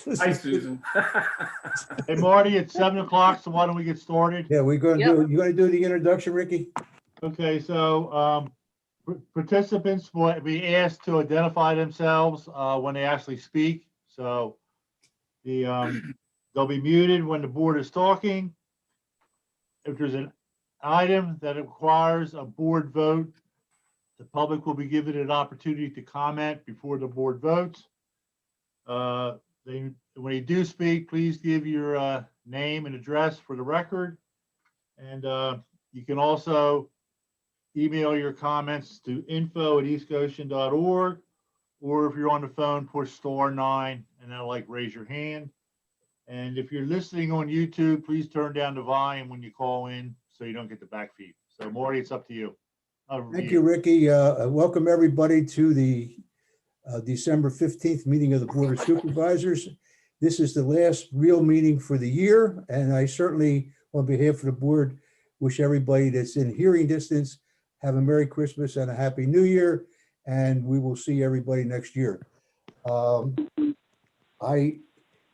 Hi, Susan. Hey, Marty, it's 7 o'clock, so why don't we get started? Yeah, we're gonna Yep. do, you gonna do the introduction, Ricky? Okay, so participants will be asked to identify themselves when they actually speak. So they'll be muted when the board is talking. If there's an item that requires a board vote, the public will be given an opportunity to comment before the board votes. When you do speak, please give your name and address for the record. And you can also email your comments to info@eastgoshen.org, or if you're on the phone, push *9 and that'll raise your hand. And if you're listening on YouTube, please turn down the volume when you call in so you don't get the back feed. So Marty, it's up to you. Thank you, Ricky. Welcome everybody to the December 15th meeting of the Board of Supervisors. This is the last real meeting for the year, and I certainly, on behalf of the board, wish everybody that's in hearing distance have a Merry Christmas and a Happy New Year, and we will see everybody next year. I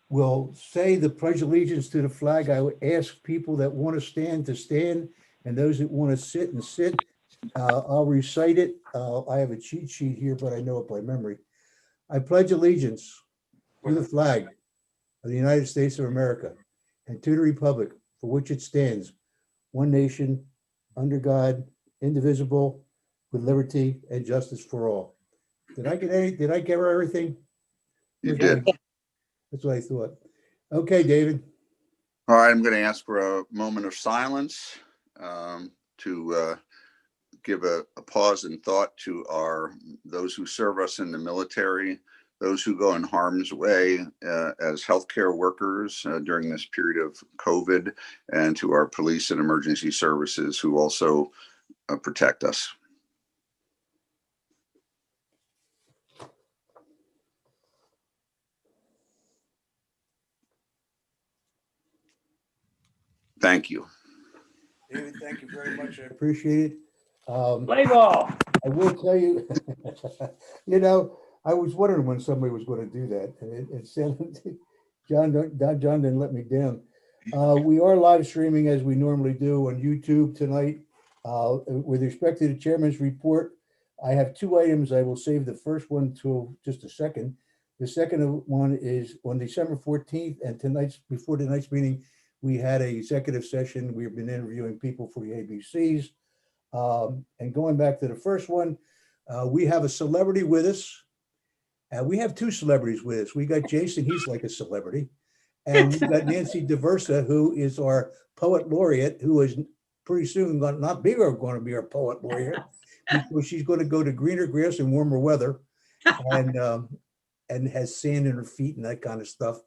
will say the Pledge of Allegiance to the flag. I would ask people that want to stand, and those that want to sit. I'll recite it. I have a cheat sheet here, but I know it by memory. I pledge allegiance to the flag of the United States of America and to the republic for which it stands, one nation, under God, indivisible, with liberty and justice for all. Did I cover everything? You did. That's what I thought. Okay, David. All right, I'm going to ask for a moment of silence to give a pause and thought to those who serve us in the military, those who go in harm's way as healthcare workers during this period of COVID, and to our police and emergency services who also protect us. Thank you. David, thank you very much. I appreciate it. Play ball. I will tell you, I was wondering when somebody was going to do that, and it sounded, John didn't let me down. We are live streaming as we normally do on YouTube tonight. With respect to the chairman's report, I have two items. I will save the first one to just a second. The second one is on December 14th, and before tonight's meeting, we had an executive session. We've been interviewing people for the ABCs. And going back to the first one, we have a celebrity with us. We have two celebrities with us. We got Jason, he's like a celebrity. And we've got Nancy DeVersa, who is our poet laureate, who is pretty soon going to be our poet laureate, because she's going to go to greener grass and warmer weather, and has sand in her feet and that kind of stuff.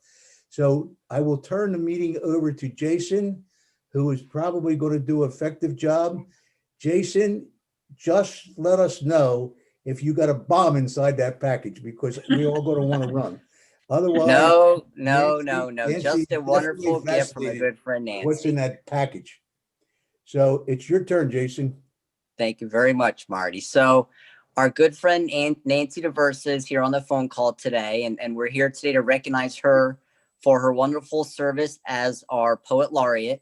So I will turn the meeting over to Jason, who is probably going to do an effective job. Jason, just let us know if you got a bomb inside that package, because we all going to want to run. Otherwise, No. Nancy Just a wonderful definitely gift from a good friend, Nancy. what's in that package. So it's your turn, Jason. Thank you very much, Marty. So our good friend Nancy DeVersa is here on the phone call today, and we're here today to recognize her for her wonderful service as our poet laureate.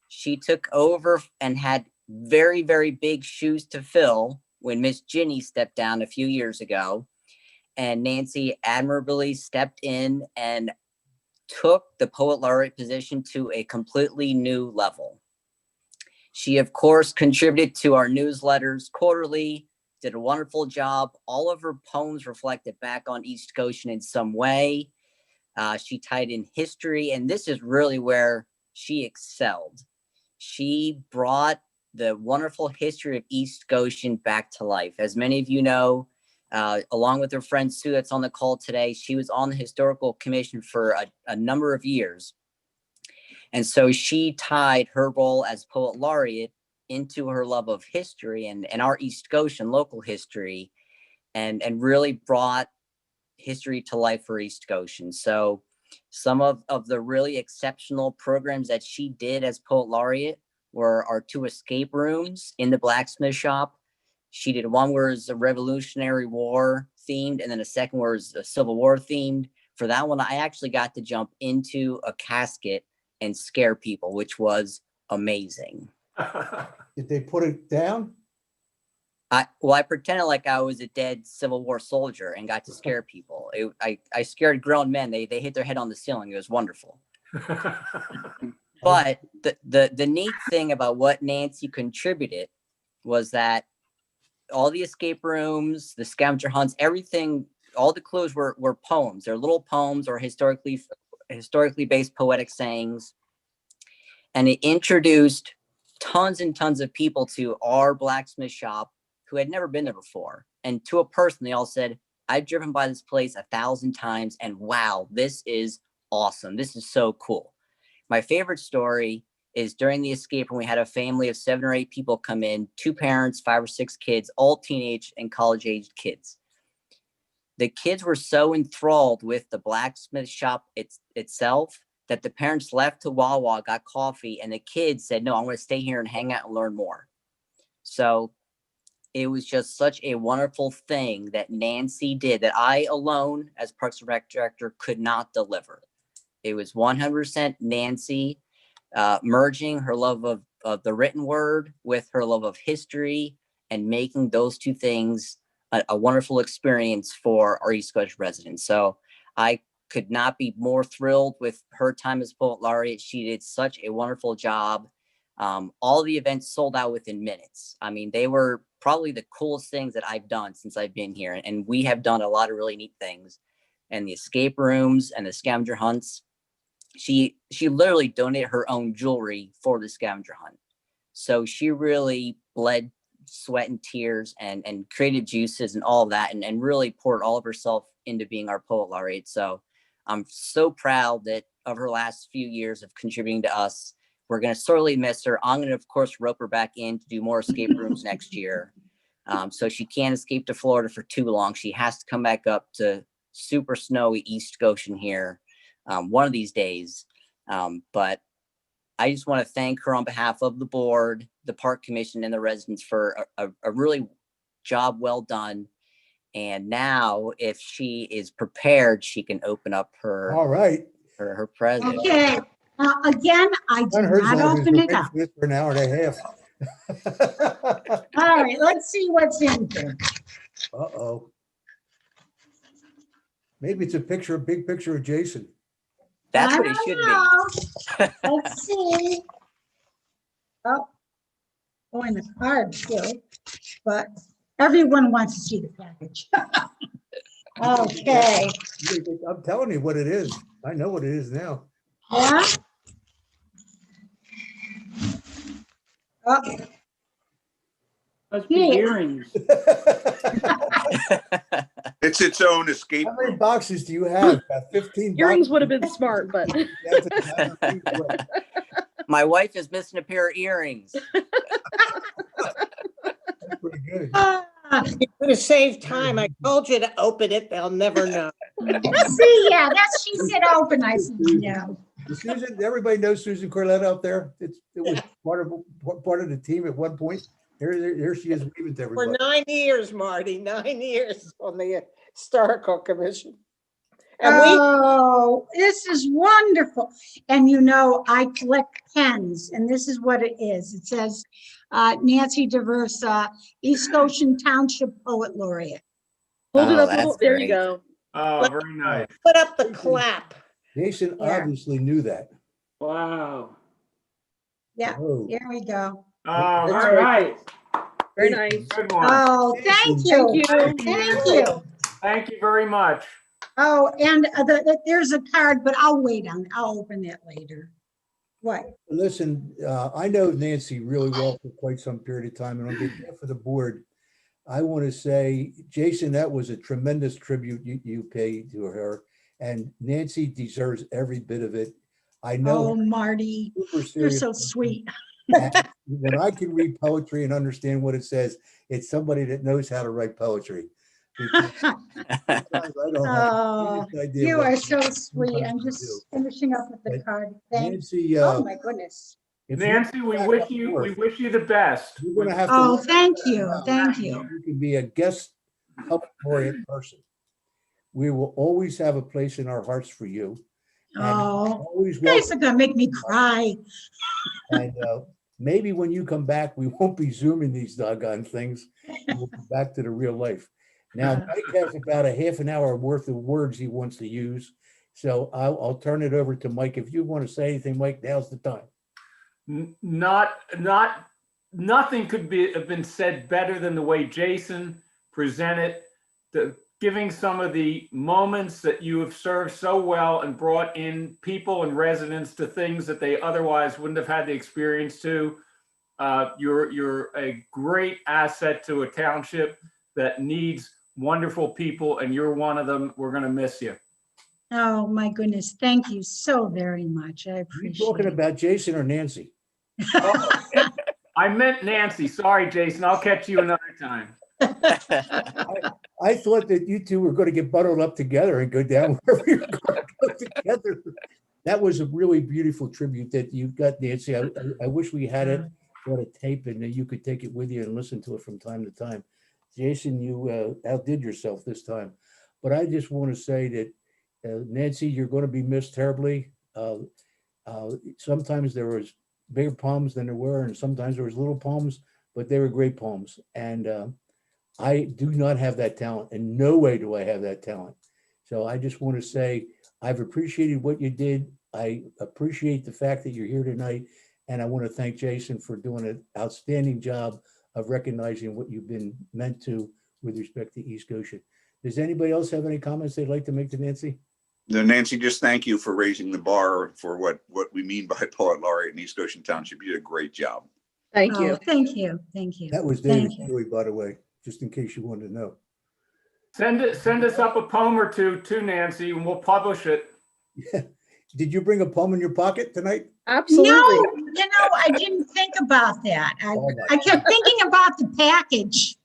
She took over and had very, very big shoes to fill when Miss Ginny stepped down a few years ago. And Nancy admirably stepped in and took the poet laureate position to a completely new level. She, of course, contributed to our newsletters quarterly, did a wonderful job. All of her poems reflected back on East Goshen in some way. She tied in history, and this is really where she excelled. She brought the wonderful history of East Goshen back to life. As many of you know, along with her friend Sue that's on the call today, she was on the Historical Commission for a number of years. And so she tied her role as poet laureate into her love of history and our East Goshen local history, and really brought history to life for East Goshen. So some of the really exceptional programs that she did as poet laureate were our two escape rooms in the blacksmith shop. She did one where it was a Revolutionary War themed, and then a second where it was a Civil War themed, For that one, I actually got to jump into a casket and scare people, which was amazing. Did they put it down? I pretended like I was a dead Civil War soldier and got to scare people. I scared grown men. They hit their head on the ceiling. It was wonderful. But the neat thing about what Nancy contributed was that all the escape rooms, the scavenger hunts, everything, all the clues were poems. They're little poems or historically based poetic sayings. And it introduced tons and tons of people to our blacksmith shop who had never been there before. And to a person, they all said, I've driven by this place 1,000 times and wow, this is awesome. This is so cool. My favorite story is during the escape when we had a family of 7 or 8 people come in, 2 parents, 5 or 6 kids, all teenage and college-aged kids. The kids were so enthralled with the blacksmith shop itself that the parents left to Wawa, got coffee, and the kids said, no, I'm going to stay here and hang out and learn more. So it was just such a wonderful thing that Nancy did that I alone, as Parks and Rec director, could not deliver. It was 100% Nancy merging her love of the written word with her love of history and making those two things a wonderful experience for our East Coast residents. So I could not be more thrilled with her time as Poet Laureate. She did such a wonderful job. All the events sold out within minutes. I mean, they were probably the coolest things that I've done since I've been here. And we have done a lot of really neat things. And the escape rooms and the scavenger hunts, she literally donated her own jewelry for the scavenger hunt. So she really bled sweat and tears and creative juices and all of that and really poured all of herself into being our Poet Laureate. So I'm so proud that of her last few years of contributing to us. We're going to sorely miss her. I'm going to, of course, rope her back in to do more escape rooms next year. So she can't escape to Florida for too long. She has to come back up to super snowy East Goshen here one of these days. But I just want to thank her on behalf of the board, the park commission, and the residents for a really job well done. And now, if she is prepared, she can open up her All right. her present. Okay, again, I did not open it up. For an hour and a half. All right, let's see what's in here. Uh-oh. Maybe it's a big picture of Jason. That's I what it don't should know. be. Let's see. Oh, and the card too, but everyone wants to see the package. Okay, I'm telling you what it is. I know what it is now. yeah. Oh, Must be Yeah. earrings. It's its own escape How many room. boxes do you have? About 15 Earrings boxes? would have been smart, but My wife is missing a pair of earrings. That's pretty good. To save time, I told you to open it, they'll never know. see, yeah, that's, she said open, I said no. Susan, everybody knows Susan Corlett out there. It was part of the team at one point. Here she is waving to For everybody. 9 years, Marty, 9 years on the historical commission. And we, Oh, this is wonderful. And you know, I collect pens and this is what it is. It says Nancy DeVersa, East Goshen Township Poet Laureate. hold it Oh, up. that's There great. you go. Oh, very nice. put up the clap. Jason Yeah. obviously knew that. Wow. Yeah, Oh. here we go. Oh, very nice. Very nice. Good one. Oh, thank you. Thank you. Thank you. Thank you very much. Oh, and there's a card, but I'll wait on, I'll open that later. What? Listen, I know Nancy really well for quite some period of time, and on behalf of the board, I want to say, Jason, that was a tremendous tribute you paid to her, and Nancy deserves every bit of it. I know. Oh, Marty, Super you're serious. so sweet. And when I can read poetry and understand what it says, it's somebody that knows how to write poetry. Because sometimes I don't have Oh, the idea you what are so sweet. sometimes I'm we just finishing up with the But card. Thanks. Nancy, Oh, my goodness. if you Nancy, we back wish up you north, the best. you're gonna have to. Oh, learn thank how to you. know Thank you. You can be a guest poet laureate person. We will always have a place in our hearts for you. And Oh, always you guys are welcome. gonna make me cry. And maybe when you come back, we won't be Zooming these doggone things. We'll be back to the real life. Now, Mike has about a half an hour worth of words he wants to use. So I'll turn it over to Mike. If you want to say anything, Mike, now's the time. Nothing could have been said better than the way Jason presented, giving some of the moments that you have served so well and brought in people and residents to things that they otherwise wouldn't have had the experience to. You're a great asset to a township that needs wonderful people, and you're one of them. We're going to miss you. Oh, my goodness. Thank you so very much. I Are you appreciate talking it. about Jason or Nancy? I meant Nancy. Sorry, Jason. I'll catch you another time. I thought that you two were going to get bundled up together and go down wherever you're going to go together. That was a really beautiful tribute that you got, Nancy. I wish we had it on a tape and that you could take it with you and listen to it from time to time. Jason, you outdid yourself this time. But I just want to say that, Nancy, you're going to be missed terribly. Sometimes there was bigger poems than there were, and sometimes there was little poems, but they were great poems. And I do not have that talent. In no way do I have that talent. So I just want to say I've appreciated what you did. I appreciate the fact that you're here tonight. And I want to thank Jason for doing an outstanding job of recognizing what you've been meant to with respect to East Goshen. Does anybody else have any comments they'd like to make to Nancy? No, Nancy, just thank you for raising the bar for what we mean by poet laureate in East Goshen Township. You did a great job. Thank Oh, you. thank you. Thank you. That was David Thank you. Huey, by the way, just in case you wanted to know. Send us up a poem or two to Nancy, and we'll publish it. Yeah. Did you bring a poem in your pocket tonight? Absolutely. No, I didn't think about that. Oh I kept thinking about the package.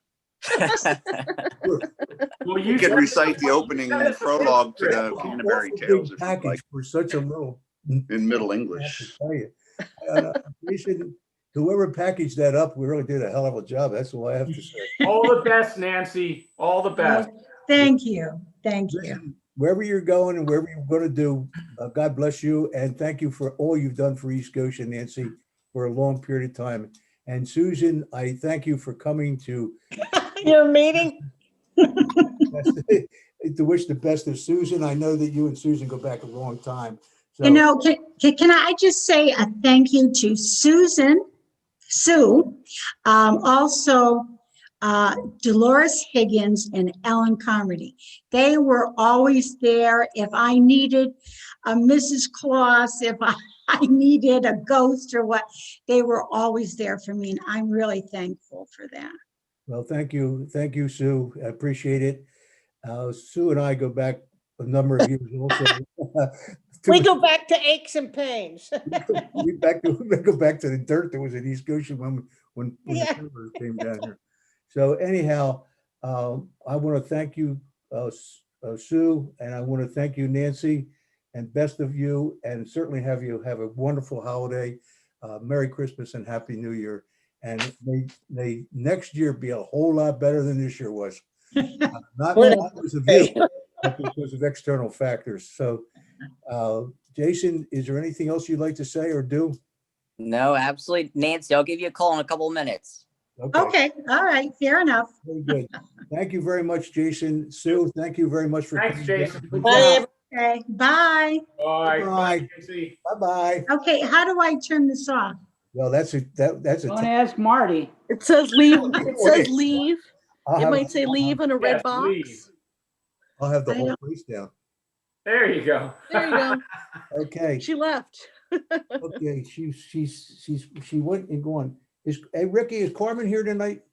Well, You could recite the opening prologue to the Canterbury Awful Tales big if you'd like, package for such a little. in Middle I have English. to tell you. Jason, whoever packaged that up, we really did a hell of a job. That's all I have to say. All the best, Nancy. All the best. Thank you. Thank you. Listen, wherever you're going and wherever you're going to do, God bless you. And thank you for all you've done for East Goshen, Nancy, for a long period of time. And Susan, I thank you for coming to Your meeting? to wish the best of Susan. I know that you and Susan go back a long time. So, You know, can I just say a thank you to Sue, also Dolores Higgins and Ellen Carmody. They were always there. If I needed a Mrs. Claus, if I needed a ghost or what, they were always there for me. And I'm really thankful for that. well, thank you. Thank you, Sue. I appreciate it. Sue and I go back a number of years also. We go back to aches and pains. we go back to the dirt that was in East Goshen when Yeah. the settlers came down here. So anyhow, I want to thank you, Sue, and I want to thank you, Nancy, and best of you, and certainly have you have a wonderful holiday. Merry Christmas and Happy New Year. And may next year be a whole lot better than this year was. Not because of you, but because of external factors. So, Jason, is there anything else you'd like to say or do? No, absolutely. Nancy, I'll give you a call in a couple of minutes. Okay, all right, fair enough. Very good. Thank you very much, Jason. Sue, thank you very much for Thanks, coming down. Jason. Good Bye, job. Okay, bye. Bye. Bye. Bye, Nancy. Bye-bye. Okay, how do I turn this off? Well, that's a. Don't ask Marty. It says leave. It says leave. It might say leave in a red Yes, box. leave. I'll have the I whole don't- place down. There you go. There you go. Okay, She left. okay, she went and gone. Hey, Ricky, is Carmen here tonight?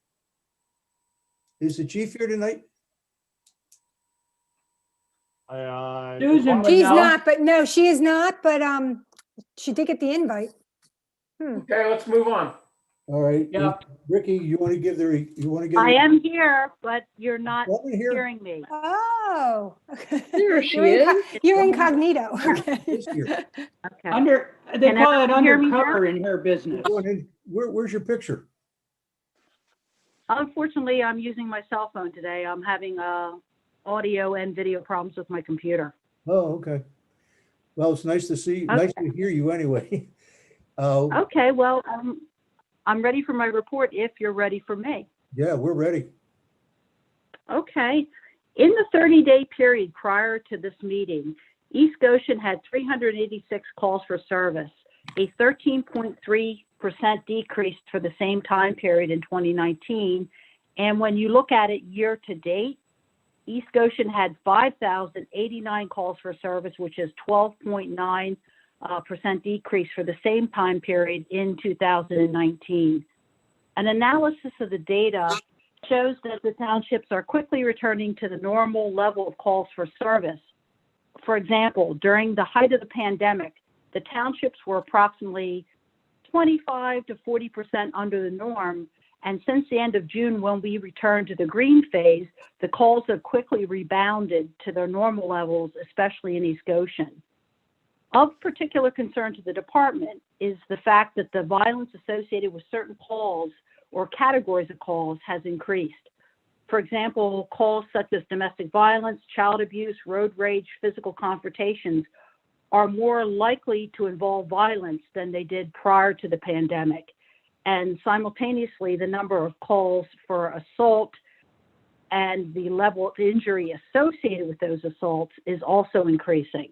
Is the chief here tonight? Susan would She's know. not, but no, she is not, but she did get the invite. Okay, let's move on. All right. Yeah. Ricky, you want to give I am here, but you're not Carmen here? hearing me. Oh. okay. There she You're is. You're incognito. Okay. Is here. Okay. They Can call it everyone hear me undercover in her business. Go on in. Where's your picture? Unfortunately, I'm using my cell phone today. I'm having a audio and video problems with my computer. Oh, okay. Well, it's nice to see, nice to hear you anyway. Okay, well, I'm ready for my report if you're ready for me. Yeah, we're ready. Okay. In the 30-day period prior to this meeting, East Goshen had 386 calls for service, a 13.3% decrease for the same time period in 2019. And when you look at it year to date, East Goshen had 5,089 calls for service, which is 12.9% decrease for the same time period in 2019. An analysis of the data shows that the townships are quickly returning to the normal level of calls for service. For example, during the height of the pandemic, the townships were approximately 25 to 40% under the norm. And since the end of June, when we returned to the green phase, the calls have quickly rebounded to their normal levels, especially in East Goshen. Of particular concern to the department is the fact that the violence associated with certain calls or categories of calls has increased. For example, calls such as domestic violence, child abuse, road rage, physical confrontations are more likely to involve violence than they did prior to the pandemic. And simultaneously, the number of calls for assault and the level of injury associated with those assaults is also increasing.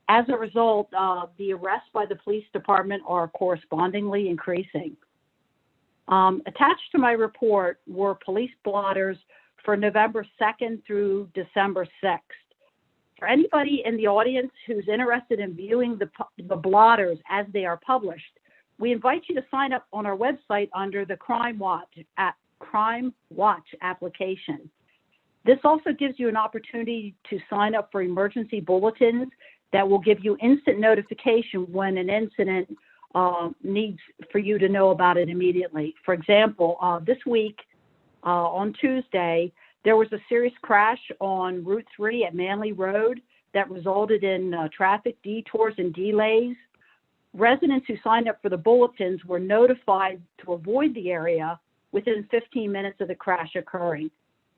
As a result, the arrests by the police department are correspondingly increasing. Attached to my report were police blotters for November 2nd through December 6th. For anybody in the audience who's interested in viewing the blotters as they are published, we invite you to sign up on our website under the Crime Watch application. This also gives you an opportunity to sign up for emergency bulletins that will give you instant notification when an incident needs for you to know about it immediately. For example, this week on Tuesday, there was a serious crash on Route 3 at Manley Road that resulted in traffic detours and delays. Residents who signed up for the bulletins were notified to avoid the area within 15 minutes of the crash occurring.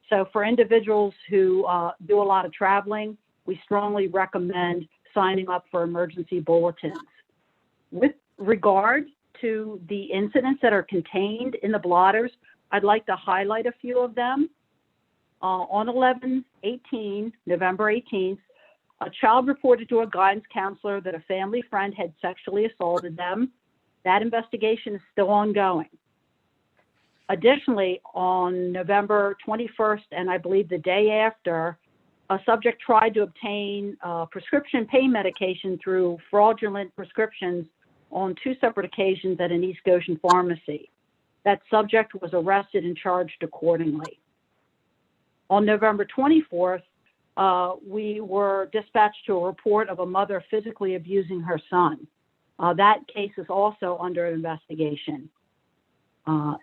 So for individuals who do a lot of traveling, we strongly recommend signing up for emergency bulletins. With regard to the incidents that are contained in the blotters, I'd like to highlight a few of them. On November 18th, a child reported to a guidance counselor that a family friend had sexually assaulted them. That investigation is still ongoing. Additionally, on November 21st, and I believe the day after, a subject tried to obtain prescription pain medication through fraudulent prescriptions on 2 separate occasions at an East Goshen pharmacy. That subject was arrested and charged accordingly. On November 24th, we were dispatched to a report of a mother physically abusing her son. That case is also under investigation.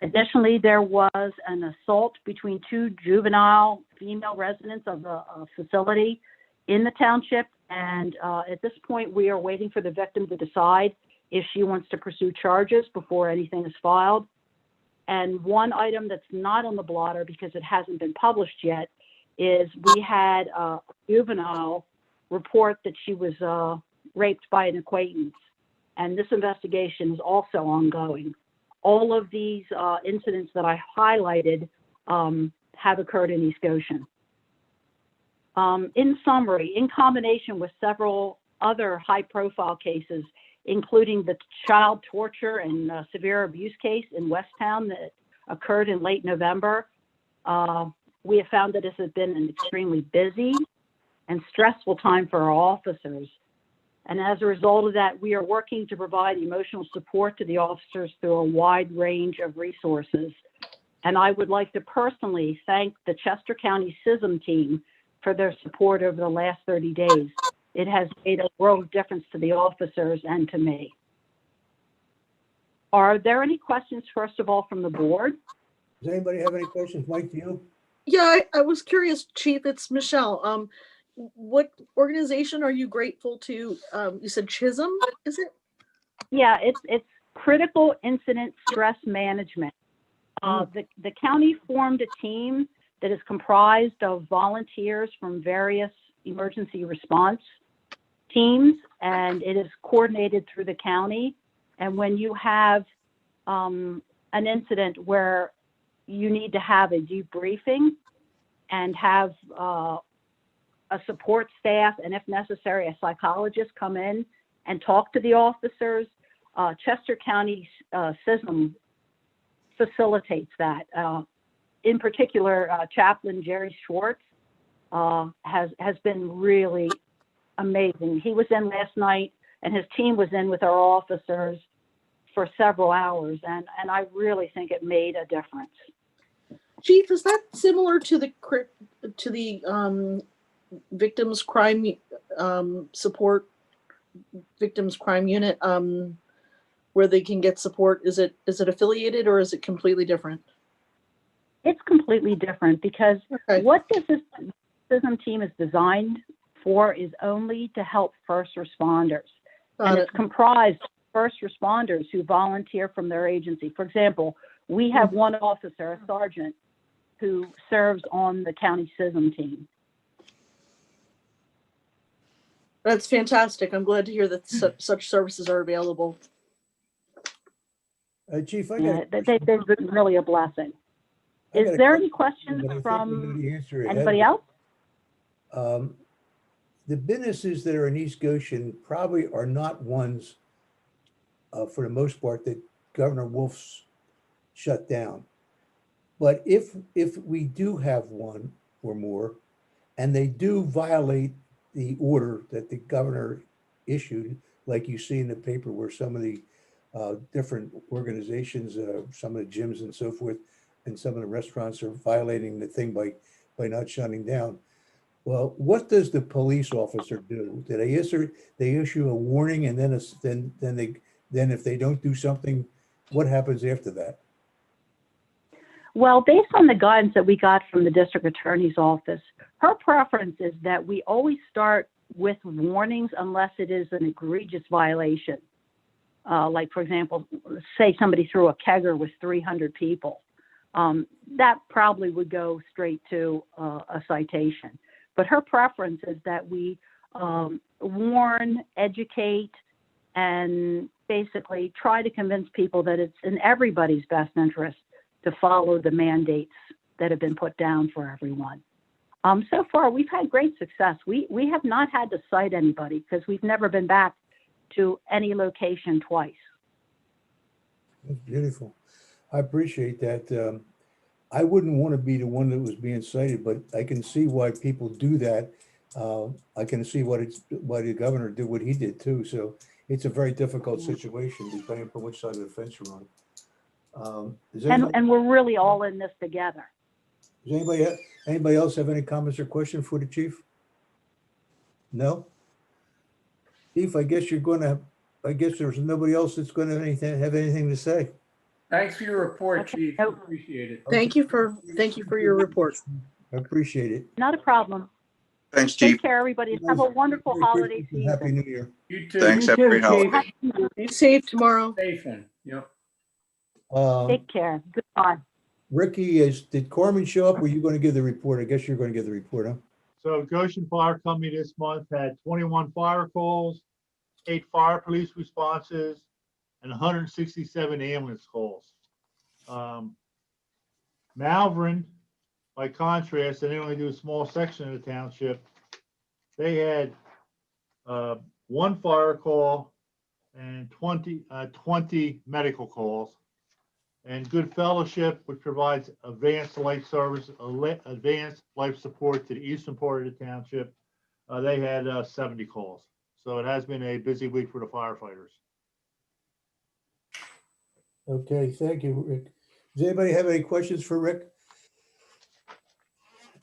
Additionally, there was an assault between 2 juvenile female residents of the facility in the township, and at this point, we are waiting for the victim to decide if she wants to pursue charges before anything is filed. And one item that's not on the blotter because it hasn't been published yet is we had a juvenile report that she was raped by an acquaintance, and this investigation is also ongoing. All of these incidents that I highlighted have occurred in East Goshen. In summary, in combination with several other high-profile cases, including the child torture and severe abuse case in Westtown that occurred in late November, we have found that this has been an extremely busy and stressful time for our officers. And as a result of that, we are working to provide emotional support to the officers through a wide range of resources. And I would like to personally thank the Chester County CISM team for their support over the last 30 days. It has made a world of difference to the officers and to me. Are there any questions, first of all, from the board? Does anybody have any questions? Mike, do you? Yeah, I was curious, Chief, it's Michelle. What organization are you grateful to? You said CHISM, is it? Yeah, it's Critical Incident Stress Management. The county formed a team that is comprised of volunteers from various emergency response teams, and it is coordinated through the county. And when you have an incident where you need to have a debriefing and have a support staff, and if necessary, a psychologist come in and talk to the officers, Chester County CISM facilitates that. In particular, Chaplain Jerry Schwartz has been really amazing. He was in last night, and his team was in with our officers for several hours, and I really think it made a difference. Chief, is that similar to the victims crime support, victims crime unit, where they can get support? Is it affiliated, or is it completely different? It's completely different, because what this CISM team is designed for is only to help first responders. And it's comprised of first responders who volunteer from their agency. For example, we have one officer, a sergeant, who serves on the county CISM team. That's fantastic. I'm glad to hear that such services are available. Chief, They've been really a blessing. Is there any questions from anybody else? The businesses that are in East Goshen probably are not ones, for the most part, that Governor Wolf's shut down. But if we do have one or more, and they do violate the order that the governor issued, like you see in the paper where some of the different organizations, some of the gyms and so forth, and some of the restaurants are violating the thing by not shutting down. Well, what does the police officer do? Do they issue a warning, and then if they don't do something, what happens after that? Well, based on the guidance that we got from the district attorney's office, her preference is that we always start with warnings unless it is an egregious violation. Like, for example, say somebody threw a kegger with 300 people. That probably would go straight to a citation. But her preference is that we warn, educate, and basically try to convince people that it's in everybody's best interest to follow the mandates that have been put down for everyone. So far, we've had great success. We have not had to cite anybody because we've never been back to any location twice. That's beautiful. I appreciate that. I wouldn't want to be the one that was being cited, but I can see why people do that. I can see why the governor did what he did too. So it's a very difficult situation depending upon which side of the fence you're on. And we're really all in this together. Does anybody else have any comments or questions for the chief? No? Chief, I guess there's nobody else that's going to have anything to say. Thanks for your report, Chief. Appreciate it. Thank you for your report. I appreciate it. Not a problem. Thanks, Chief. Take care, everybody. Have a wonderful holiday season. Happy New Year. You too. Thanks, You happy too, holiday. Chief. Be safe tomorrow. Safe one. Yep. Take care. Goodbye. Ricky, did Corman show up? Or were you going to give the report? I guess you're going to give the report, huh? So Goshen Fire Company this month had 21 fire calls, 8 fire police responses, and 167 ambulance calls. Malvern, by contrast, and they only do a small section of the township, they had 1 fire call and 20 medical calls. And Good Fellowship, which provides advanced life service, advanced life support to the eastern part of the township, they had 70 calls. So it has been a busy week for the firefighters. Okay, thank you, Rick. Does anybody have any questions for Rick?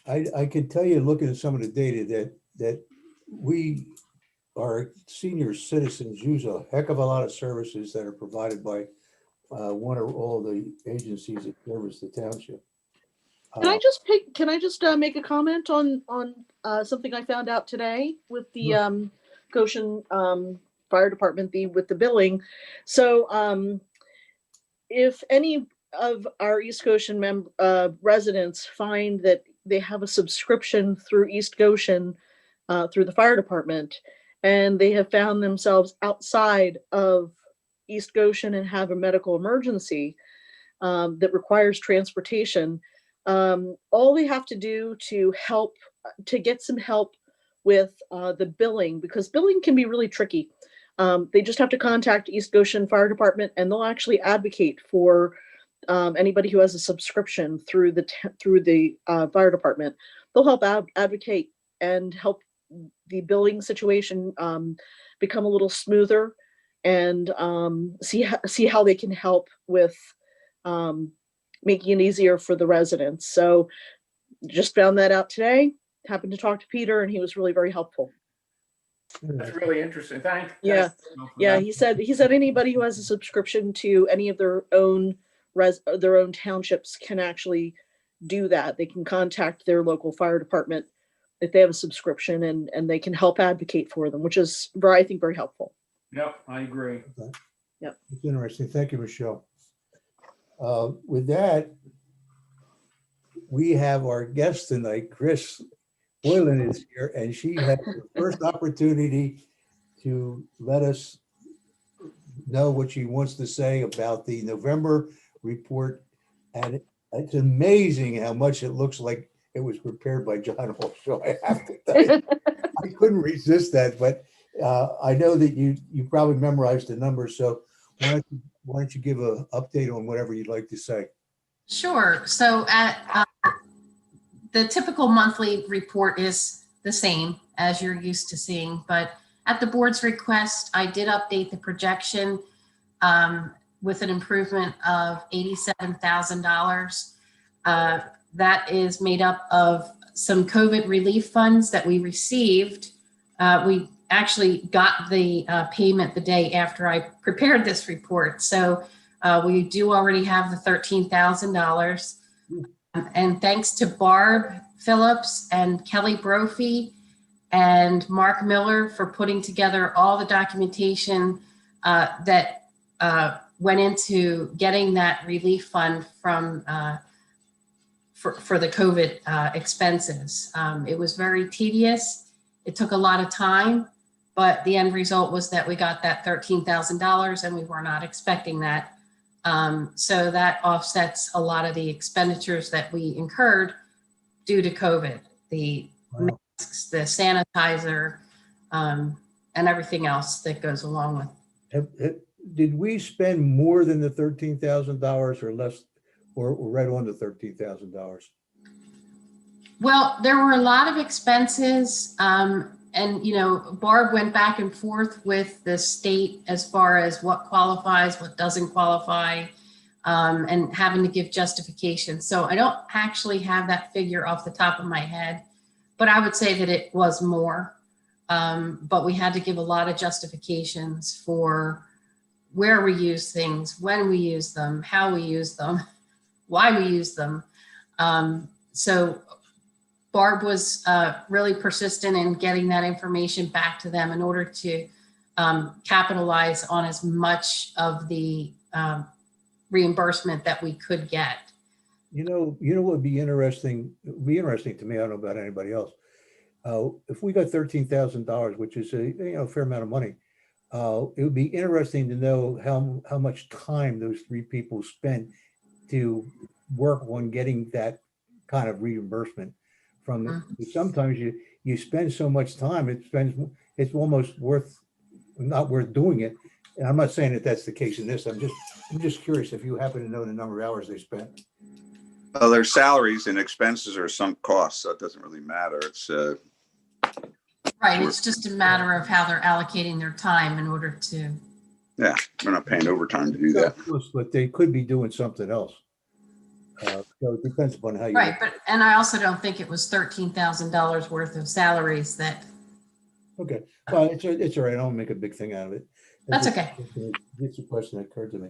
I can tell you, looking at some of the data, that we, our senior citizens, use a heck of a lot of services that are provided by one or all the agencies that service the township. Can I just make a comment on something I found out today with the Goshen Fire Department with the billing? So if any of our East Goshen residents find that they have a subscription through East Goshen, through the fire department, and they have found themselves outside of East Goshen and have a medical emergency that requires transportation. All they have to do to get some help with the billing, because billing can be really tricky. They just have to contact East Goshen Fire Department, and they'll actually advocate for anybody who has a subscription through the fire department. They'll help advocate and help the billing situation become a little smoother, and see how they can help with making it easier for the residents. So just found that out today. Happened to talk to Peter, and he was really very helpful. That's really interesting. Thanks. Yeah. Yeah, he said anybody who has a subscription to any of their own townships can actually do that. They can contact their local fire department if they have a subscription, and they can help advocate for them, which is I think very helpful. Yep, I agree. Okay. Yep. It's interesting. Thank you, Michelle. With that, we have our guest tonight, Chris Boylan is here, and she had the first opportunity to let us know what she wants to say about the November report. And it's amazing how much it looks like it was prepared by John Walshaw. I have to tell you, I couldn't resist that, but I know that you probably memorized the numbers. So why don't you give an update on whatever you'd like to say? Sure. So at the typical monthly report is the same as you're used to seeing, but at the board's request, I did update the projection with an improvement of $87,000. That is made up of some COVID relief funds that we received. We actually got the payment the day after I prepared this report. So we do already have the $13,000. And thanks to Barb Phillips and Kelly Brophy and Mark Miller for putting together all the documentation that went into getting that relief fund from for the COVID expenses. It was very tedious. It took a lot of time, but the end result was that we got that $13,000, and we were not expecting that. So that offsets a lot of the expenditures that we incurred due to COVID, the masks, the sanitizer, and everything else that goes along with. Did we spend more than the $13,000 or less, or right on the $13,000? Well, there were a lot of expenses, and Barb went back and forth with the state as far as what qualifies, what doesn't qualify, and having to give justification. So I don't actually have that figure off the top of my head, but I would say that it was more. But we had to give a lot of justifications for where we use things, when we use them, how we use them, why we use them. So Barb was really persistent in getting that information back to them in order to capitalize on as much of the reimbursement that we could get. You know what would be interesting? It would be interesting to me. I don't know about anybody else. If we got $13,000, which is a fair amount of money, it would be interesting to know how much time those three people spent to work on getting that kind of reimbursement from them. Sometimes you spend so much time, it's almost not worth doing it. And I'm not saying that that's the case in this. I'm just curious if you happen to know the number of hours they spent. Well, their salaries and expenses are sunk costs, so it doesn't really matter. It's right. It's just a matter of how they're allocating their time in order to. Yeah, we're not paying overtime to do that. But they could be doing something else. So it depends upon how you. Right, and I also don't think it was $13,000 worth of salaries that. Okay, well, it's all right. I don't make a big thing out of it. That's okay. It's a question that occurred to me.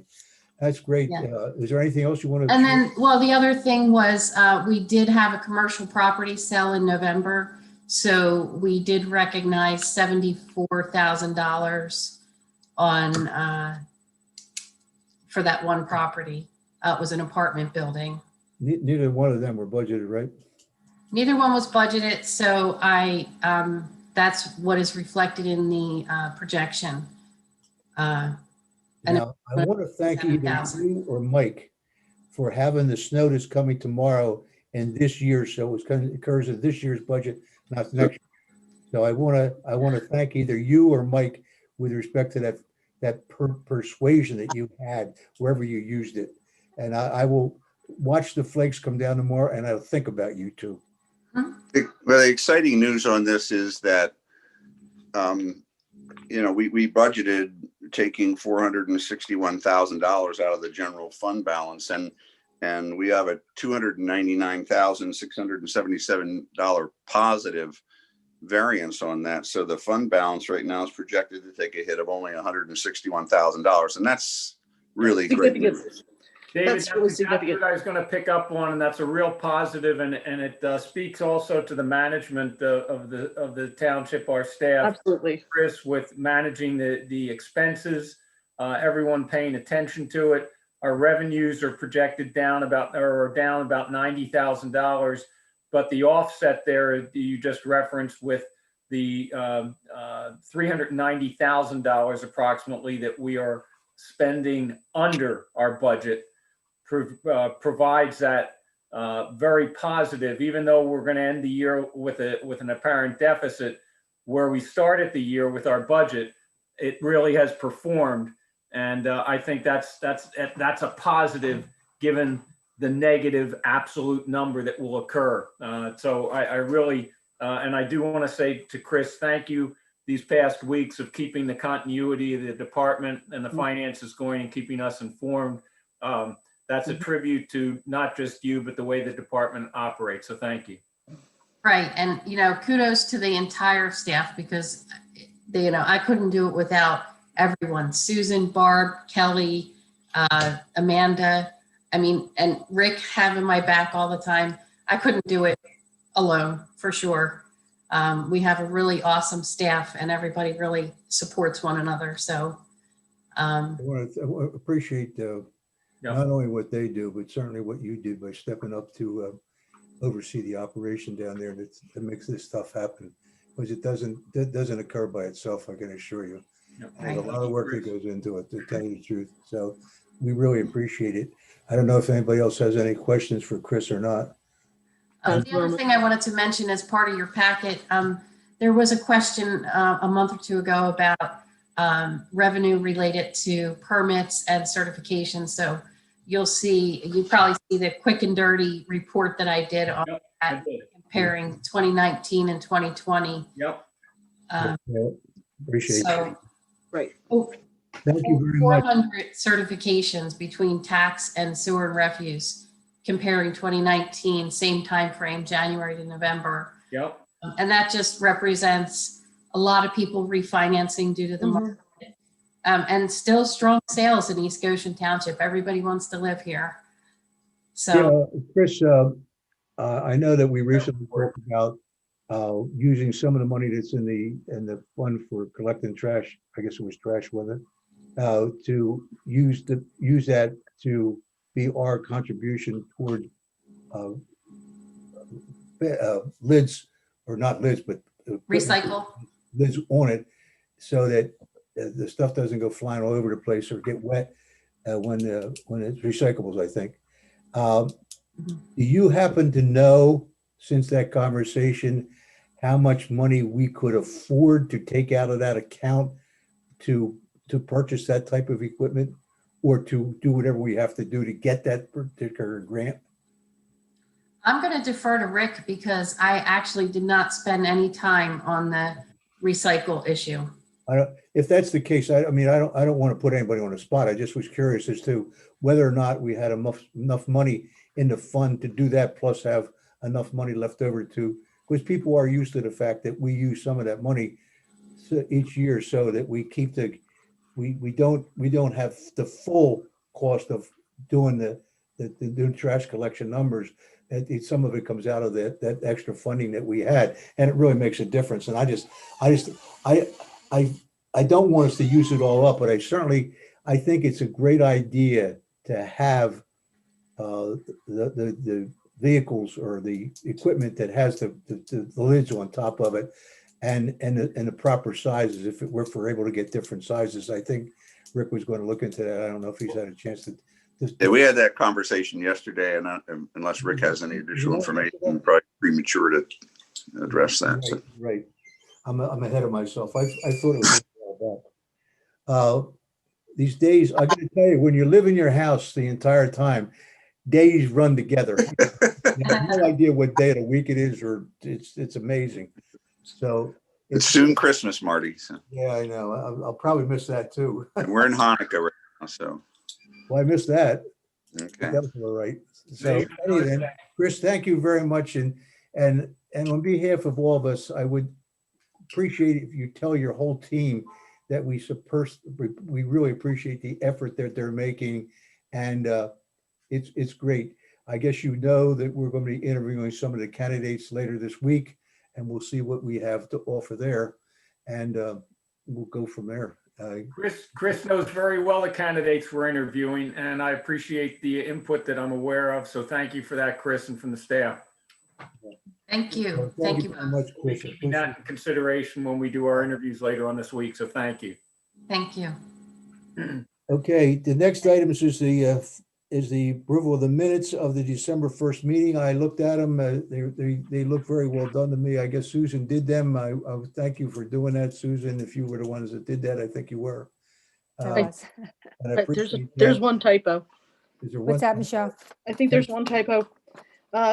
That's great. Yeah. Is there anything else you want to? And then, well, the other thing was we did have a commercial property sale in November. So we did recognize $74,000 on for that one property. It was an apartment building. Neither one of them were budgeted, right? Neither one was budgeted, so that's what is reflected in the projection. And Now, I want to thank either 7,000. you or Mike for having the snow that's coming tomorrow and this year, so it occurs in this year's budget, not next. So I want to thank either you or Mike with respect to that persuasion that you had wherever you used it. And I will watch the flakes come down tomorrow, and I'll think about you too. Well, the exciting news on this is that, we budgeted taking $461,000 out of the general fund balance, and we have a $299,677 positive variance on that. So the fund balance right now is projected to take a hit of only $161,000, and that's really great Significant. news. David, That's really exactly significant. what I was going to pick up on, and that's a real positive, and it speaks also to the management of the township, our staff, Absolutely. Chris, with managing the expenses, everyone paying attention to it. Our revenues are projected down about $90,000, but the offset there you just referenced with the $390,000 approximately that we are spending under our budget provides that very positive, even though we're going to end the year with an apparent deficit. Where we started the year with our budget, it really has performed, and I think that's a positive given the negative absolute number that will occur. So I really and I do want to say to Chris, thank you these past weeks of keeping the continuity of the department and the finances going and keeping us informed. That's a tribute to not just you, but the way the department operates. So thank you. Right. And, kudos to the entire staff because, I couldn't do it without everyone. Susan, Barb, Kelly, Amanda, and Rick having my back all the time. I couldn't do it alone, for sure. We have a really awesome staff and everybody really supports one another. So I want to appreciate not only what they do, but certainly what you did by stepping up to oversee the operation down there that makes this stuff happen. Because it doesn't occur by itself, I can assure you. There's a lot of work that goes into it, to tell you the truth. So we really appreciate it. I don't know if anybody else has any questions for Chris or not. The other thing I wanted to mention as part of your packet, there was a question a month or two ago about revenue related to permits and certifications. So you probably see the quick and dirty report that I did on that, comparing 2019 and 2020. Yep. Appreciate it. Right. Thank you very much. 400 certifications between tax and sewer and refuse, comparing 2019, same time frame, January to November. Yep. And that just represents a lot of people refinancing due to the market. And still strong sales in East Goshen Township. Everybody wants to live here. So, Chris, I know that we recently talked about using some of the money that's in the fund for collecting trash. I guess it was trash, wasn't it? To use that to be our contribution toward lids, or not lids, but recycle lids on it, so that the stuff doesn't go flying all over the place or get wet when it's recyclables, I think. Do you happen to know, since that conversation, how much money we could afford to take out of that account to purchase that type of equipment, or to do whatever we have to do to get that particular grant? I'm going to defer to Rick because I actually did not spend any time on the recycle issue. If that's the case, I don't want to put anybody on the spot. I just was curious as to whether or not we had enough money in the fund to do that, plus have enough money left over because people are used to the fact that we use some of that money each year, so that we keep we don't have the full cost of doing the trash collection numbers. Some of it comes out of that extra funding that we had, and it really makes a difference. And I don't want us to use it all up, but I think it's a great idea to have the vehicles or the equipment that has the lids on top of it and the proper sizes, if we're able to get different sizes. I think Rick was going to look into that. I don't know if he's had a chance to. Yeah, we had that conversation yesterday, and unless Rick has any additional information, probably premature to address that. So. Right. I'm ahead of myself. I thought it was all back. These days, I got to tell you, when you live in your house the entire time, days run together. You have no idea what day of the week it is, or it's amazing. So it's soon Christmas, Marty. So. Yeah, I know. I'll probably miss that too. And we're in Hanukkah right now, so. Well, I missed that. Okay. That was all right. So anyway, Chris, thank you very much. And on behalf of all of us, I would appreciate it if you tell your whole team that we really appreciate the effort that they're making. And it's great. I guess you know that we're going to be interviewing some of the candidates later this week, and we'll see what we have to offer there. And we'll go from there. Chris knows very well the candidates we're interviewing, and I appreciate the input that I'm aware of. So thank you for that, Chris, and from the staff. Thank you. Well, Thank you very both. much, Chris. Taking that in consideration when we do our interviews later on this week. So thank you. Thank you. Okay, the next item is the approval of the minutes of the December 1st meeting. I looked at them. They look very well done to me. I guess Susan did them. I thank you for doing that, Susan. If you were the ones that did that, I think you were. There Uh, was. and I But appreciate there's that. one typo. Is there What's one- that, Michelle? I think there's one typo.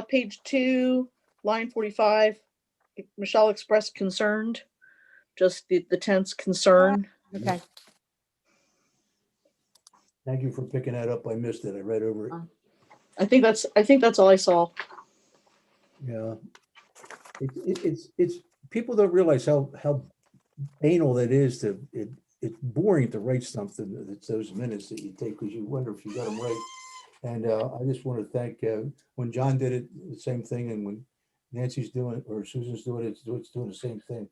Page 2, line 45. Michelle expressed concerned, just the tense concern. Okay. Thank you for picking that up. I missed it. I read over it. I think that's all I saw. Yeah. It's people don't realize how anal that is it's boring to write something. It's those minutes that you take because you wonder if you got them right. And I just want to thank when John did it, the same thing, and when Nancy's doing it or Susan's doing it, it's doing the same thing.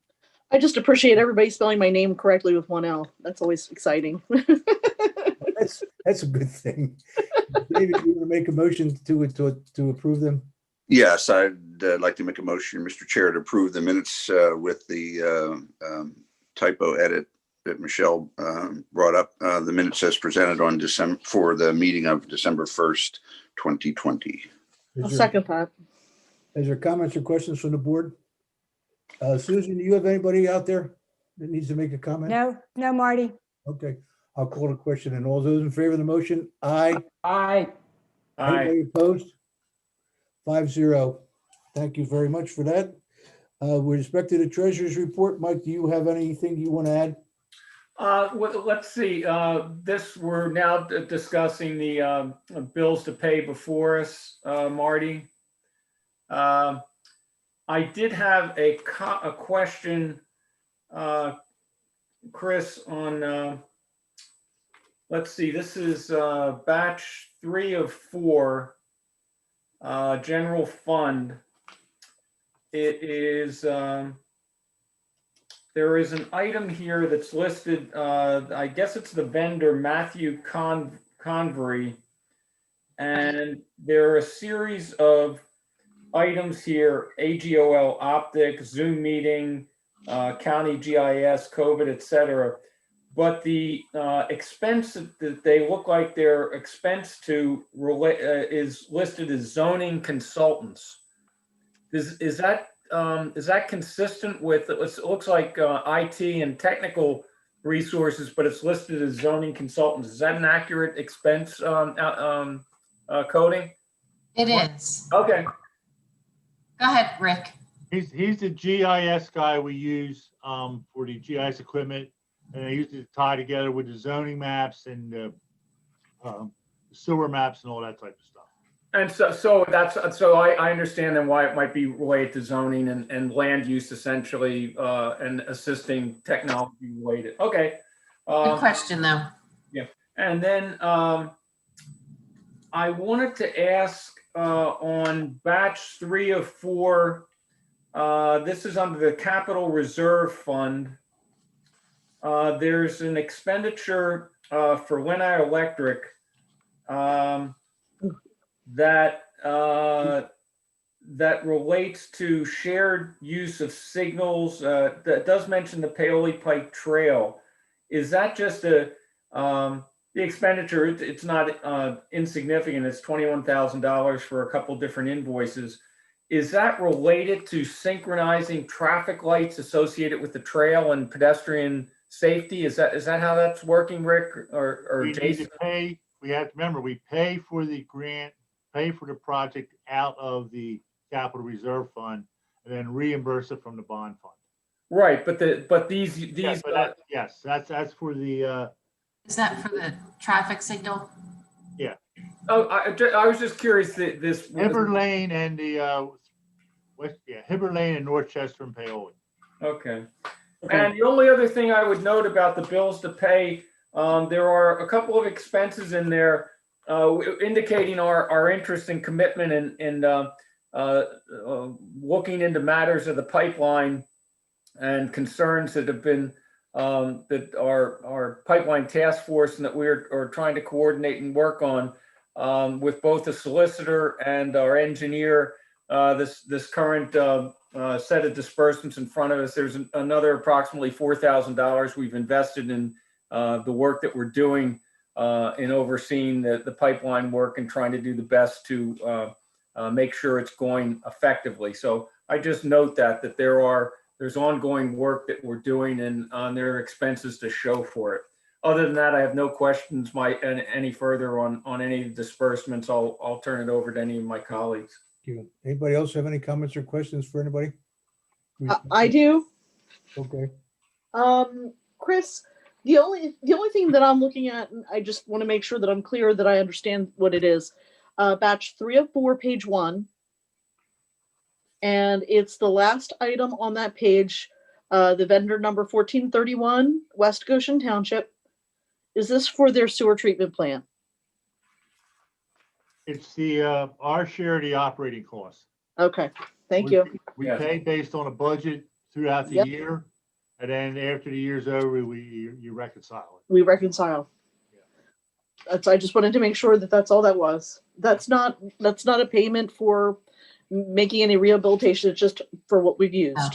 I just appreciate everybody spelling my name correctly with one L. That's always exciting. That's a good thing. David, you want to make a motion to approve them? Yes, I'd like to make a motion, Mr. Chair, to approve the minutes with the typo edit that Michelle brought up. The minutes as presented on for the meeting of December 1st, 2020. I'll second that. Is there comments or questions from the board? Susan, do you have anybody out there that needs to make a comment? No, Marty. Okay, I'll call the question. And all those in favor of the motion? Aye. Aye. Aye. Anybody opposed? 5-0. Thank you very much for that. With respect to the treasurer's report, Mike, do you have anything you want to add? Well, let's see. We're now discussing the bills to pay before us, Marty. I did have a question, Chris, on, let's see, this is batch 3 of 4, general fund. It is, there is an item here that's listed, I guess it's the vendor, Matthew Convery. And there are a series of items here, AGOL Optic, Zoom meeting, county GIS, COVID, et cetera. But the expense that they look like their expense to relate is listed as zoning consultants. Is that consistent with, it looks like IT and technical resources, but it's listed as zoning consultants. Is that an accurate expense coding? It is. Okay. Go ahead, Rick. He's the GIS guy we use for the GIS equipment, and I use it to tie together with the zoning maps and the sewer maps and all that type of stuff. And so I understand then why it might be related to zoning and land use essentially, and assisting technology related. Okay. Good question, though. Yeah. And then I wanted to ask on batch 3 of 4, this is under the Capital Reserve Fund. There's an expenditure for Lenai Electric that that relates to shared use of signals, that does mention the Paoli Pike Trail. Is that just the expenditure? It's not insignificant. It's $21,000 for a couple different invoices. Is that related to synchronizing traffic lights associated with the trail and pedestrian safety? Is that how that's working, Rick or We need Jason? to pay, we have to remember, we pay for the grant, pay for the project out of the capital reserve fund, and then reimburse it from the bond fund. Right, but these Yes, but yes, that's for the, Is that for the traffic signal? I was just curious that this Hibbard Lane and the, Hibbert Lane and North Chester and Paoli. Okay. And the only other thing I would note about the bills to pay, there are a couple of expenses in there indicating our interest and commitment in looking into matters of the pipeline and concerns that have been that our pipeline task force and that we're trying to coordinate and work on with both the solicitor and our engineer. This current set of disbursements in front of us, there's another approximately $4,000 we've invested in the work that we're doing in overseeing the pipeline work and trying to do the best to make sure it's going effectively. So I just note that there's ongoing work that we're doing and there are expenses to show for it. Other than that, I have no questions any further on any of the disbursements. I'll turn it over to any of my colleagues. Thank you. Anybody else have any comments or questions for anybody? I do. Okay. Chris, the only thing that I'm looking at, and I just want to make sure that I'm clear that I understand what it is. Batch 3 of 4, page 1. And it's the last item on that page, the vendor number 1431, West Goshen Township. Is this for their sewer treatment plant? It's the, our share of the operating costs. Okay, thank you. We Yes. pay based on a budget throughout the Yep. year, and then after the year's over, you reconcile it. We reconcile. I just wanted to make sure that that's all that was. That's not a payment for making any rehabilitation. It's just for what we've used. Oh,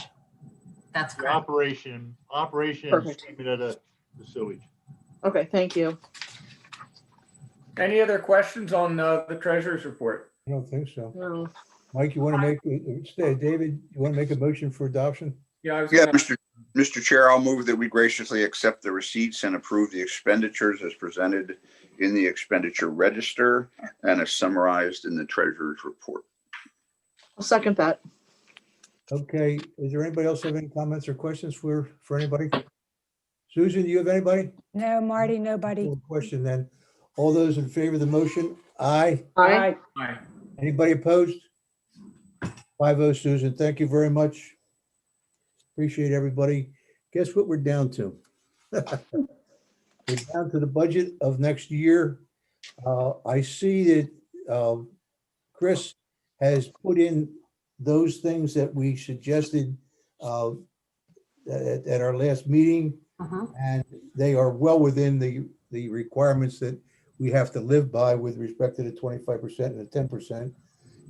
that's The correct. operation and Perfect. treatment of the sewage. Okay, thank you. Any other questions on the treasurer's report? I don't think so. No. Mike, you want to David, you want to make a motion for adoption? Yeah, I was Yeah, gonna, Mr. Chair, I'll move that we graciously accept the receipts and approve the expenditures as presented in the expenditure register and as summarized in the treasurer's report. I'll second that. Okay, is there anybody else have any comments or questions for anybody? Susan, do you have anybody? No, Marty, nobody. No question then. All those in favor of the motion? Aye. Aye. Aye. Anybody opposed? 5-0, Susan. Thank you very much. Appreciate everybody. Guess what we're down to? We're down to the budget of next year. I see that Chris has put in those things that we suggested at our last meeting, and they are well within the requirements that we have to live by with respect to the 25% and the 10%.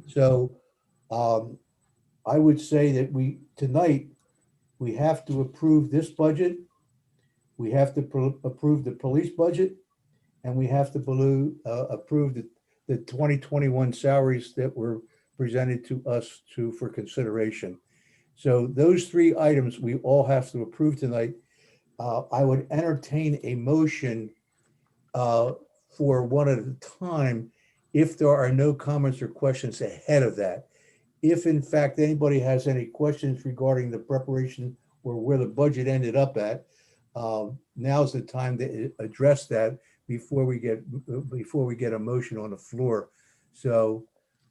So I would say that tonight, we have to approve this budget. We have to approve the police budget, and we have to approve the 2021 salaries that were presented to us for consideration. So those 3 items we all have to approve tonight. I would entertain a motion for one at a time if there are no comments or questions ahead of that. If in fact anybody has any questions regarding the preparation or where the budget ended up at, now's the time to address that before we get a motion on the floor. So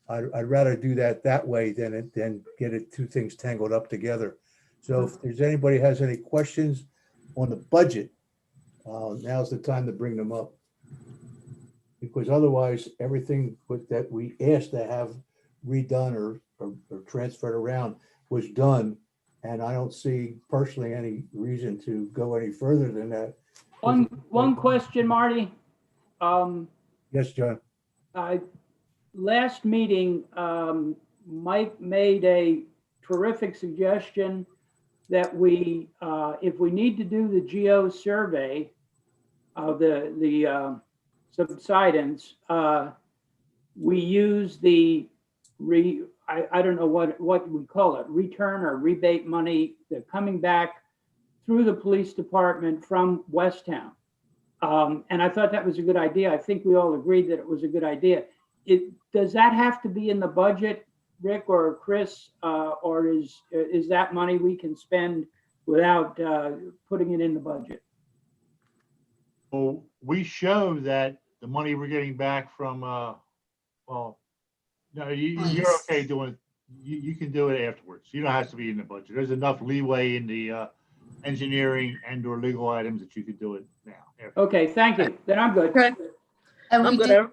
I'd rather do that way than get 2 things tangled up together. So if there's anybody has any questions on the budget, now's the time to bring them up. Because otherwise, everything that we asked to have redone or transferred around was done. And I don't see personally any reason to go any further than that. One question, Marty. Yes, John. Last meeting, Mike made a terrific suggestion that we, if we need to do the geo survey of the subsidence, we use the I don't know what we call it, return or rebate money that coming back through the police department from Westtown. And I thought that was a good idea. I think we all agreed that it was a good idea. Does that have to be in the budget, Rick or Chris, or is that money we can spend without putting it in the budget? Well, we show that the money we're getting back from, well, no, you're okay doing, you can do it afterwards. You don't have to be in the budget. There's enough leeway in the engineering and or legal items that you could do it now. Okay, thank you. Then I'm good. Okay. And I'm we good, did, Aaron.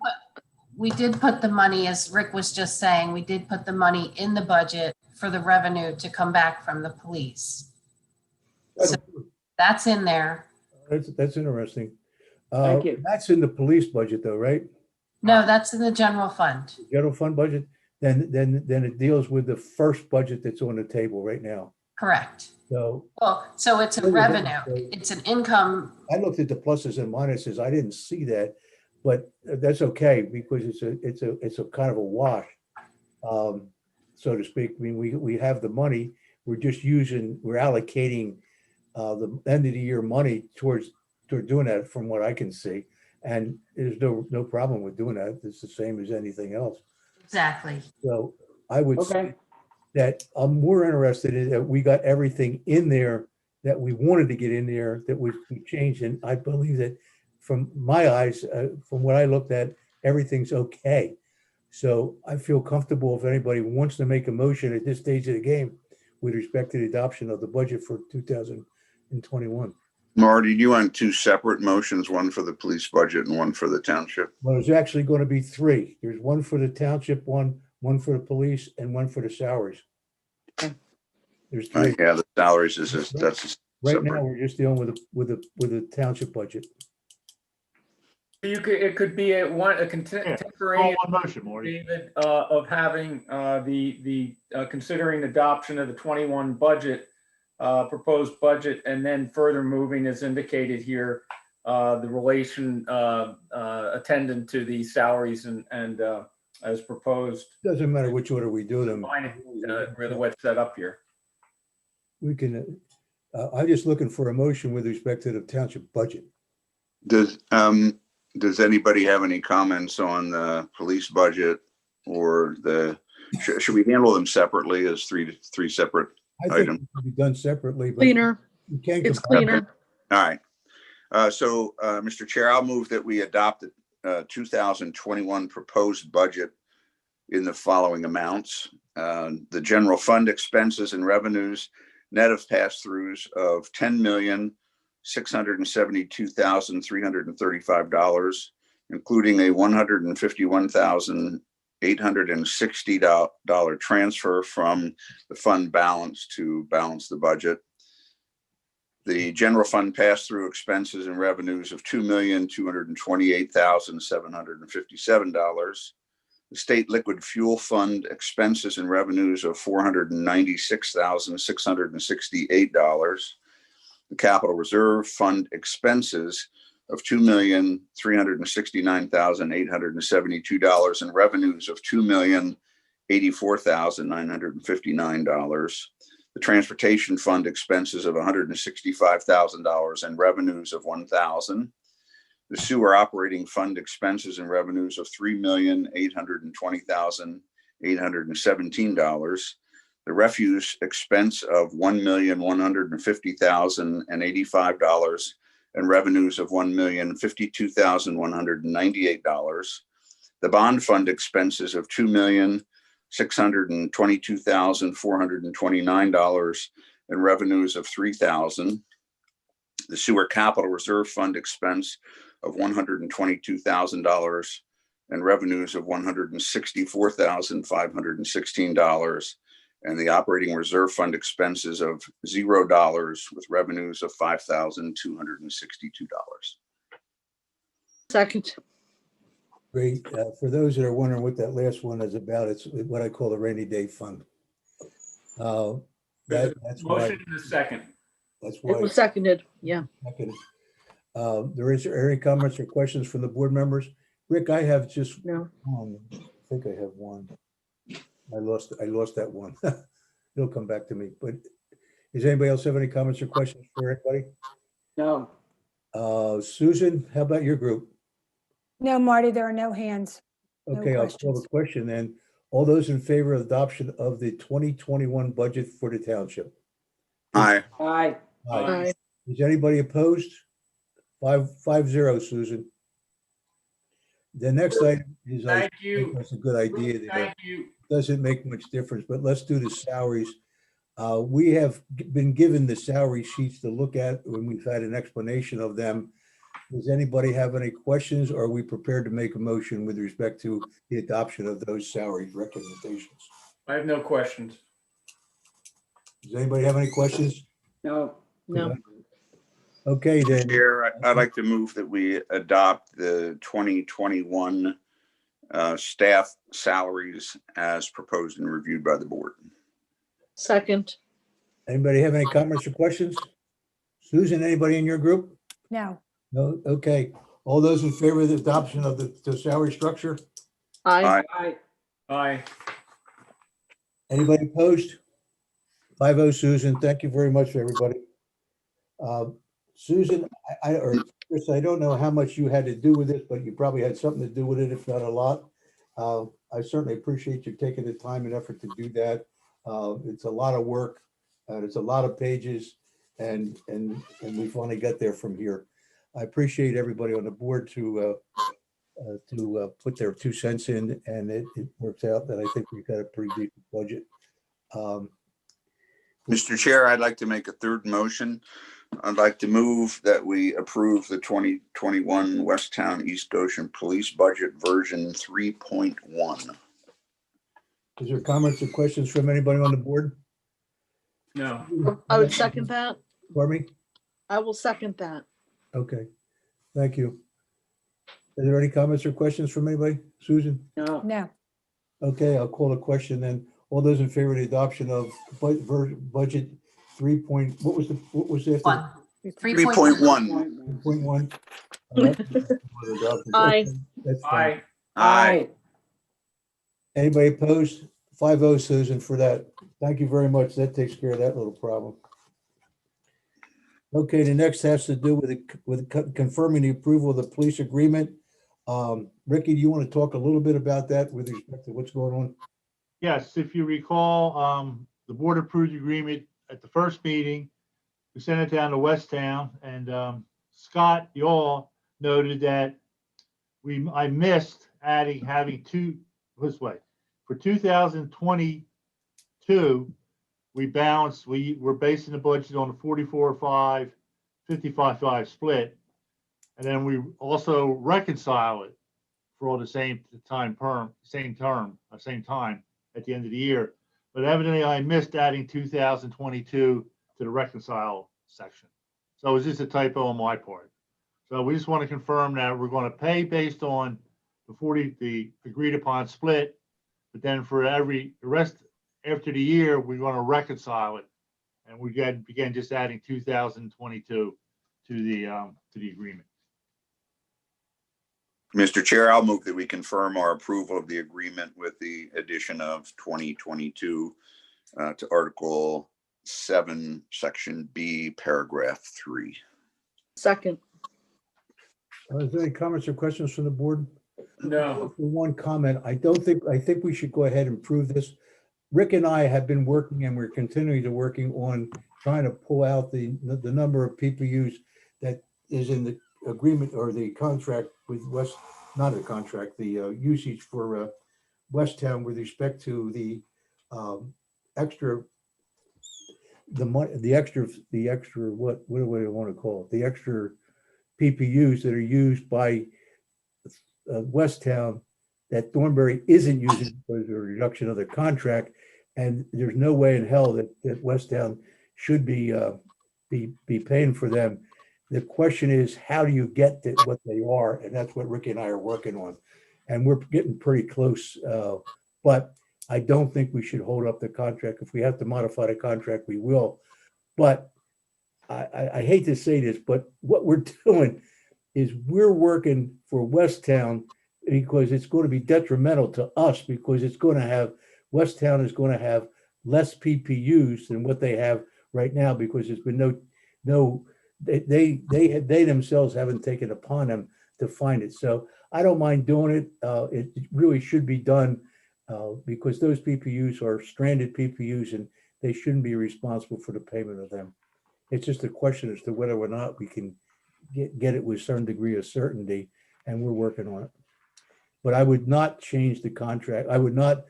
we did put the money, as Rick was just saying, we did put the money in the budget for the revenue to come back from the police. So that's in there. That's interesting. Thank you. That's in the police budget though, right? No, that's in the general fund. General fund budget? Then it deals with the first budget that's on the table right now. Correct. So Well, so it's a revenue, it's an income. I looked at the pluses and minuses. I didn't see that, but that's okay because it's a kind of a wash, so to speak. I mean, we have the money. We're allocating the end of the year money toward doing that, from what I can see. And there's no problem with doing that. It's the same as anything else. Exactly. So I would Okay. say that I'm more interested in that we got everything in there that we wanted to get in there that we changed. And I believe that from my eyes, from what I looked at, everything's okay. So I feel comfortable if anybody wants to make a motion at this stage of the game with respect to the adoption of the budget for 2021. Marty, do you want two separate motions, one for the police budget and one for the township? Well, there's actually going to be three. There's one for the township, one for the police, and one for the salaries. There's three. Yeah, the salaries that's Right now, separate. we're just dealing with the township budget. It could be a All contemporaneous, one motion, Marty. David, of having the considering adoption of the 21 budget, proposed budget, and then further moving as indicated here, the relation attendant to the salaries and as proposed. Doesn't matter which order we do them. Fine, really what's set up here. We can, I'm just looking for a motion with respect to the township budget. Does anybody have any comments on the police budget or should we handle them separately as three separate I think items? it can be done separately, but Cleaner. you can't. It's combine cleaner. All right. So, Mr. Chair, I'll move that we adopt the 2021 proposed budget in the following amounts. The general fund expenses and revenues, net of pass-throughs of $10,672,335, including a $151,860 transfer from the fund balance to balance the budget. The general fund pass-through expenses and revenues of $2,228,757. The state liquid fuel fund expenses and revenues of $496,668. The capital reserve fund expenses of $2,369,872 and revenues of $2,084,959. The transportation fund expenses of $165,000 and revenues of $1,000. The sewer operating fund expenses and revenues of $3,820,817. The refuse expense of $1,150,085 and revenues of $1,052,198. The bond fund expenses of $2,622,429 and revenues of $3,000. The sewer capital reserve fund expense of $122,000 and revenues of $164,516. And the operating reserve fund expenses of $0 with revenues of $5,262. Second. Great. For those that are wondering what that last one is about, it's what I call the rainy day fund. There's That's a why, motion in a second. that's It why. was seconded, yeah. There is any comments or questions from the board members? Rick, I have just No. one. I think I have one. I lost that one. It'll come back to me, but does anybody else have any comments or questions for anybody? No, Susan, how about your group? No, Marty, there are no hands. No Okay, I'll call questions. the question then. All those in favor of adoption of the 2021 budget for the township? Aye. aye, Aye. Is anybody opposed? 5-0, Susan. The next item is, I Thank you. think that's a good idea there. Thank you. Doesn't make much difference, but let's do the salaries. We have been given the salary sheets to look at when we've had an explanation of them. Does anybody have any questions, or are we prepared to make a motion with respect to the adoption of those salary recommendations? I have no questions. Does anybody have any questions? no, No. Okay, then. Chair, I'd like to move that we adopt the 2021 staff salaries as proposed and reviewed by the board. Second. Anybody have any comments or questions? Susan, anybody in your group? No. No, okay. All those in favor of the adoption of the salary structure? Aye. aye, Aye. Anybody opposed? 5-0, Susan. Thank you very much, everybody. Susan, or Chris, I don't know how much you had to do with this, but you probably had something to do with it, if not a lot. I certainly appreciate you taking the time and effort to do that. It's a lot of work, and it's a lot of pages, and we finally got there from here. I appreciate everybody on the board to put their 2 cents in, and it works out that I think we've got a pretty decent budget. Mr. Chair, I'd like to make a third motion. I'd like to move that we approve the 2021 Westtown East Goshen Police Budget version 3.1. Is there comments or questions from anybody on the board? No. I would second that. Pardon me? I will second that. Okay, thank you. Are there any comments or questions from anybody? Susan? no, No. Okay, I'll call the question then. All those in favor of the adoption of budget 3. What was the? One. 3.1. 3.1. Aye. That's fine. Aye. aye, Anybody opposed? 5-0, Susan, for that. Thank you very much. That takes care of that little problem. Okay, the next has to do with confirming the approval of the police agreement. Ricky, do you want to talk a little bit about that with respect to what's going on? Yes, if you recall, the board approved the agreement at the first meeting. We sent it down to Westtown, and Scott Yall noted that I missed having this way. For 2022, we're basing the budget on a 44-5, 55-5 split. And then we also reconcile it for all the same time at the end of the year. But evidently I missed adding 2022 to the reconcile section. So it was just a typo on my part. So we just want to confirm that we're going to pay based on the agreed upon split, but then for the rest after the year, we're going to reconcile it. And we began just adding 2022 to the agreement. Mr. Chair, I'll move that we confirm our approval of the agreement with the addition of 2022 to Article 7, Section B, Paragraph 3. Second. Is there any comments or questions from the board? No. One comment, I think we should go ahead and prove this. Rick and I have been working, and we're continuing to working on trying to pull out the number of PPUs that is in the agreement or the contract with not a contract, the usage for Westtown with respect to the extra what do I want to call it? The extra PPUs that are used by Westtown that Thornbury isn't using because of a reduction of the contract, and there's no way in hell that Westtown should be paying for them. The question is, how do you get to what they are? And that's what Ricky and I are working on. and we're getting pretty close. But I don't think we should hold up the contract. If we have to modify the contract, we will. But I hate to say this, but what we're doing is we're working for Westtown because it's going to be detrimental to us, because it's going to have, Westtown is going to have less PPUs than what they have right now, because there's been they themselves haven't taken upon them to find it. So I don't mind doing it. It really should be done because those PPUs are stranded PPUs and they shouldn't be responsible for the payment of them. It's just a question as to whether or not we can get it with a certain degree of certainty, and we're working on it. But I would not change the contract. I would not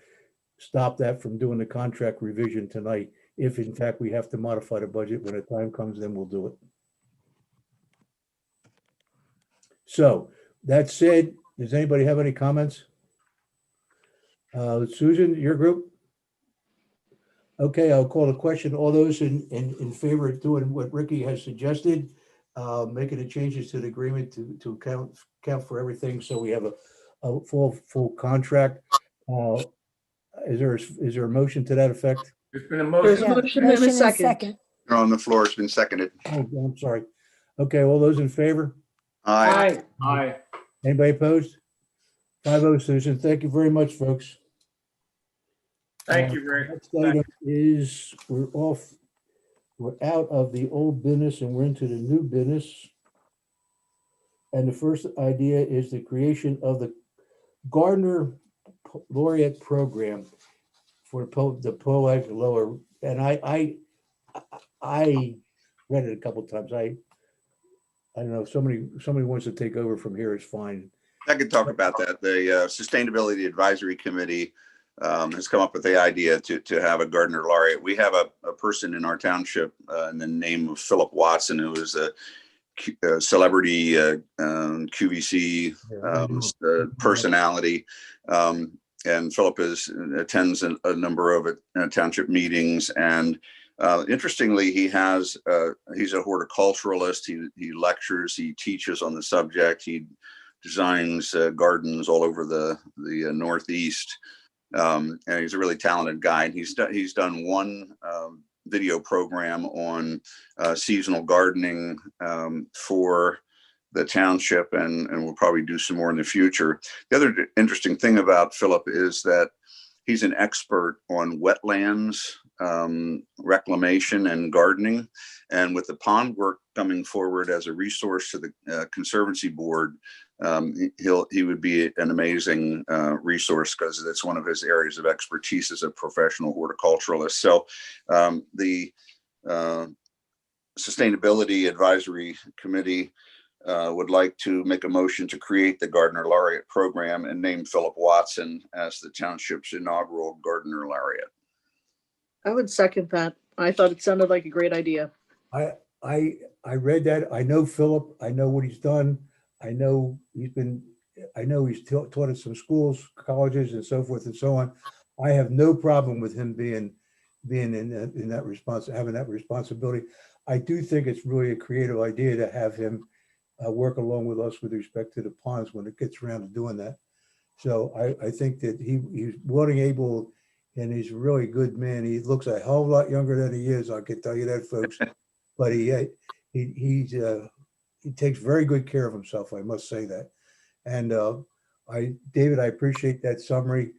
stop that from doing the contract revision tonight. If in fact we have to modify the budget when the time comes, then we'll do it. So that said, does anybody have any comments? Susan, your group? Okay, I'll call the question. All those in favor of doing what Ricky has suggested, making the changes to the agreement to account for everything, so we have a full contract. Is there a motion to that effect? There's been a There's motion. a motion and a second. On the floor, it's been seconded. Oh, I'm sorry. Okay, all those in favor? Aye. Aye. Anybody opposed? 5-0, Susan. Thank you very much, folks. Thank you, Rick. Next item is we're out of the old business and we're into the new business. And the first idea is the creation of the Gardner-laureate program for the POAG lower. And I read it a couple of times. I don't know, if somebody wants to take over from here, is fine. I could talk about that. The Sustainability Advisory Committee has come up with the idea to have a Gardner Laureate. We have a person in our township in the name of Philip Watson, who is a celebrity QVC personality. And Philip attends a number of township meetings. And interestingly, he's a horticulturalist. He lectures, he teaches on the subject. He designs gardens all over the Northeast. And he's a really talented guy. And he's done one video program on seasonal gardening for the township, and we'll probably do some more in the future. The other interesting thing about Philip is that he's an expert on wetlands reclamation and gardening. And with the pond work coming forward as a resource to the Conservancy Board, he would be an amazing resource, because that's one of his areas of expertise as a professional horticulturalist. So the Sustainability Advisory Committee would like to make a motion to create the Gardner Laureate program and name Philip Watson as the township's inaugural Gardner Laureate. I would second that. I thought it sounded like a great idea. I read that. I know Philip. I know what he's done. I know he's taught at some schools, colleges, and so forth and so on. I have no problem with him being in that having that responsibility. I do think it's really a creative idea to have him work along with us with respect to the ponds when it gets around to doing that. So I think that he's willing, able, and he's a really good man. He looks a hell of a lot younger than he is. I can tell you that, folks. But he takes very good care of himself. I must say that. And David, I appreciate that summary.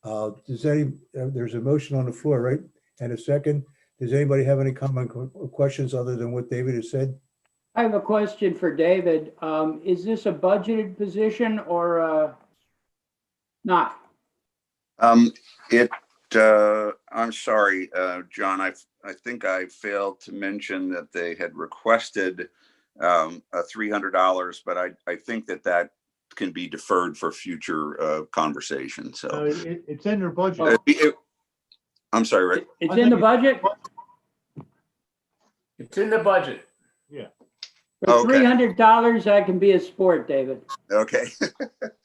There's a motion on the floor, right? And a second. Does anybody have any comment or questions other than what David has said? I have a question for David. Is this a budgeted position or not? I'm sorry, John, I think I failed to mention that they had requested $300, but I think that can be deferred for future conversation. So it's in their budget. I'm sorry, Rick. It's in the budget? It's in the budget. Yeah. For Okay. $300, I can be a sport, David. Okay.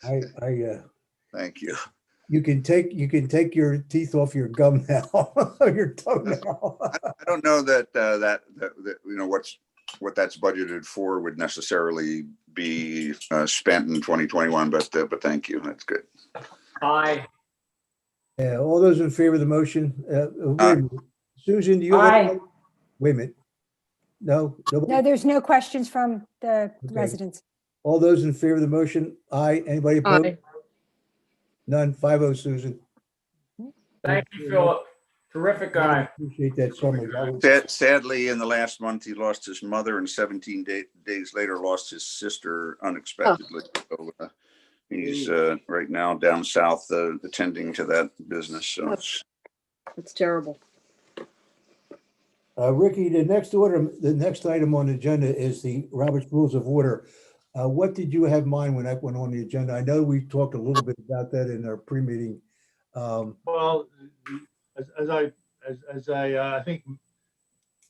I Thank you. you can take your teeth off your gum now, your tongue now. I don't know that what that's budgeted for would necessarily be spent in 2021, but thank you. That's good. Aye. Yeah, all those in favor of the motion? Wait a minute. Susan, do you have? Aye. Wait a minute. No, No, nobody? there's no questions from the Okay. residents. All those in favor of the motion? Aye. Anybody opposed? Aye. None. 5-0, Susan. Thank you, Philip. Terrific I guy. appreciate that summary. That was- Sadly, in the last month, he lost his mother, and 17 days later, lost his sister unexpectedly. So, he's right now down south attending to that business. So It's terrible. Ricky, the next item on the agenda is the Robert's Rules of Order. What did you have in mind when that went on the agenda? I know we talked a little bit about that in our pre-meeting. Well, I think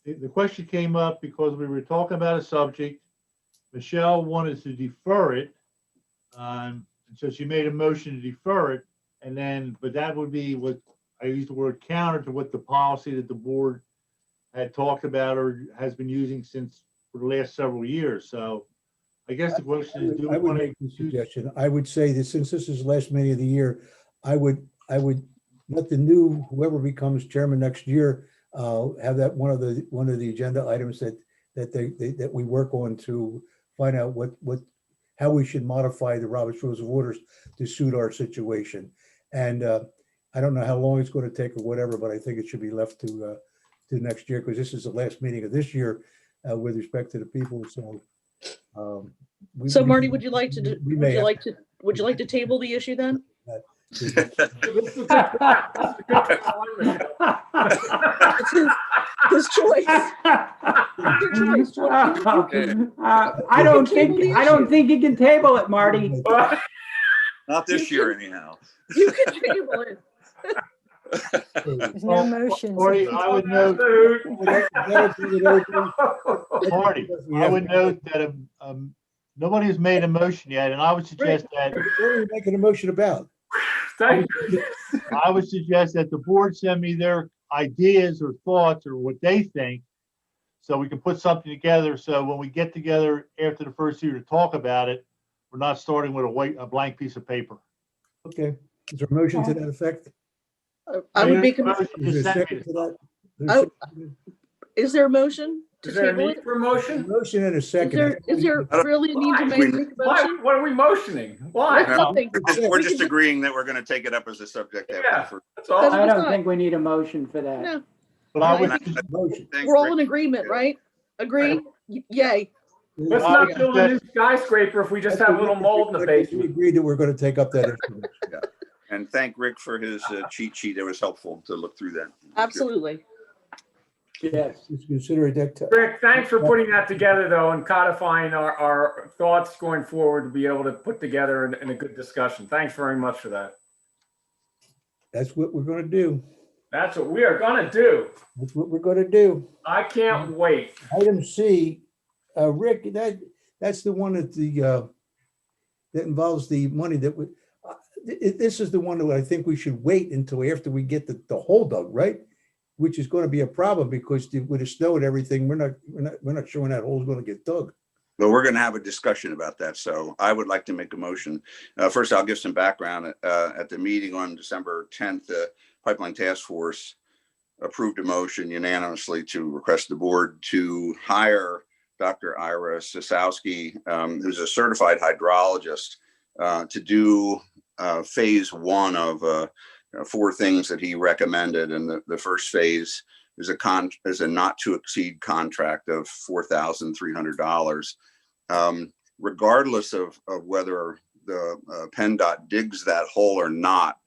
the question came up because we were talking about a subject. Michelle wanted to defer it. And so she made a motion to defer it. And then, but that would be what I used the word counter to what the policy that the board had talked about or has been using since for the last several years. So I guess the question is, do we I would want make to the suggestion. I would say that since this is the last meeting of the year, I would let the new, whoever becomes chairman next year, have that one of the agenda items that we work on to find out how we should modify the Robert's Rules of Orders to suit our situation. And I don't know how long it's going to take or whatever, but I think it should be left to next year because this is the last meeting of this year with respect to the people. So, So Marty, would you like to table the issue then? This is a good His choice. Your choice. I don't think you can table it, Marty. not this year, anyhow. You can table it. There's no motion. Marty, I would note, Marty, I would note that nobody has made a motion yet, and I would suggest that. What are you making a motion about? Thank you. I would suggest that the board send me their ideas or thoughts or what they think, so we can put something together. So when we get together after the first year to talk about it, we're not starting with a blank piece of paper. Okay. Is there a motion to that effect? I would make a Motion Is to there a send second me- to that? Oh, is there a motion to Is there a table need it? for a A motion? motion and a second. Is there really a need to Why? make a Why? motion? What are we motioning? Why? Nothing. We're We just can- agreeing that we're going to take it up as a subject. Yeah, After that's all. I don't think we need a motion for that. No, But I would, Motion. Thanks, we're all Rick. in agreement, right? Agree? Yay. Let's not build a new skyscraper if we just have a little mold in the We basement. agreed that we're going to take up that issue. And thank Rick for his cheat sheet. It was helpful to look through that. Absolutely. Yes. Let's consider it that. Rick, thanks for putting that together though and codifying our thoughts going forward to be able to put together in a good discussion. Thanks very much for that. That's what we're going to do. That's what we are gonna do. That's what we're going to do. I can't wait. Item C, Rick, that's the one that that involves the money that would. This is the one that I think we should wait until after we get the hole dug, right? Which is going to be a problem because with the snow and everything, we're not sure when that hole is going to get dug. But we're going to have a discussion about that. So I would like to make a motion. First, I'll give some background. At the meeting on December 10th, the Pipeline Task Force approved a motion unanimously to request the board to hire Dr. Ira Sosowski, who's a certified hydrologist, to do phase one of 4 things that he recommended. And the first phase is a not to exceed contract of $4,300. Regardless of whether the PennDOT digs that hole or not,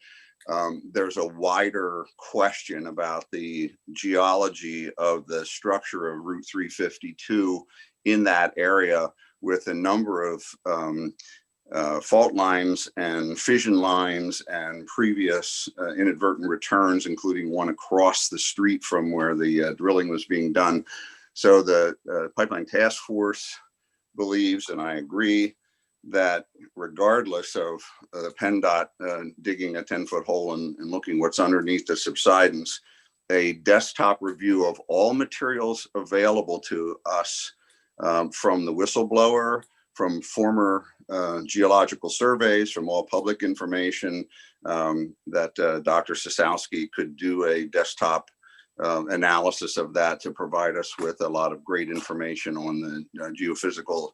there's a wider question about the geology of the structure of Route 352 in that area, with a number of fault lines and fission lines and previous inadvertent returns, including one across the street from where the drilling was being done. So the Pipeline Task Force believes, and I agree, that regardless of the PennDOT digging a 10-foot hole and looking what's underneath the subsidence, a desktop review of all materials available to us from the whistleblower, from former geological surveys, from all public information, that Dr. Sosowski could do a desktop analysis of that to provide us with a lot of great information on the geophysical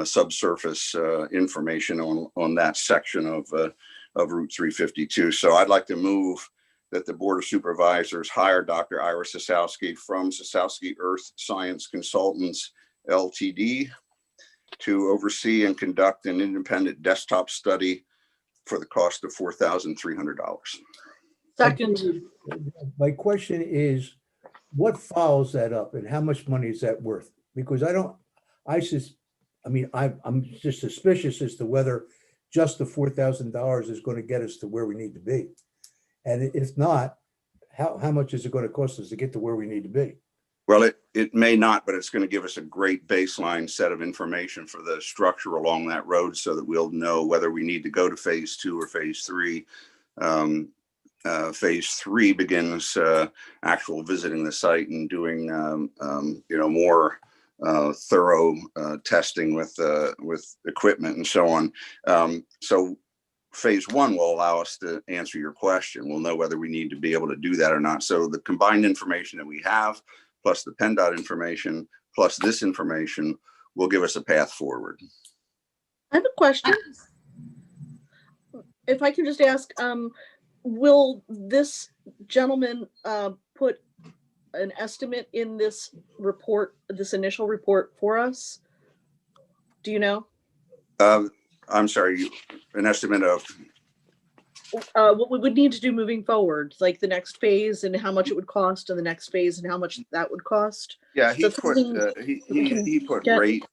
subsurface information on that section of Route 352. So I'd like to move that the Board of Supervisors hire Dr. Ira Sosowski from Sosowski Earth Science Consultants LTD to oversee and conduct an independent desktop study for the cost of $4,300. Second. My question is, what follows that up and how much money is that worth? Because I'm just suspicious as to whether just the $4,000 is going to get us to where we need to be. And if not, how much is it going to cost us to get to where we need to be? Well, it may not, but it's going to give us a great baseline set of information for the structure along that road so that we'll know whether we need to go to phase 2 or phase 3. Phase 3 begins actual visiting the site and doing more thorough testing with equipment and so on. So phase 1 will allow us to answer your question. We'll know whether we need to be able to do that or not. So the combined information that we have, plus the PennDOT information, plus this information, will give us a path forward. I have a question. If I can just ask, will this gentleman put an estimate in this report, this initial report for us? Do you know? I'm sorry, an estimate of? What we would need to do moving forward, like the next phase and how much it would cost, and the next phase and how much that would cost. Yeah, he So put he put rate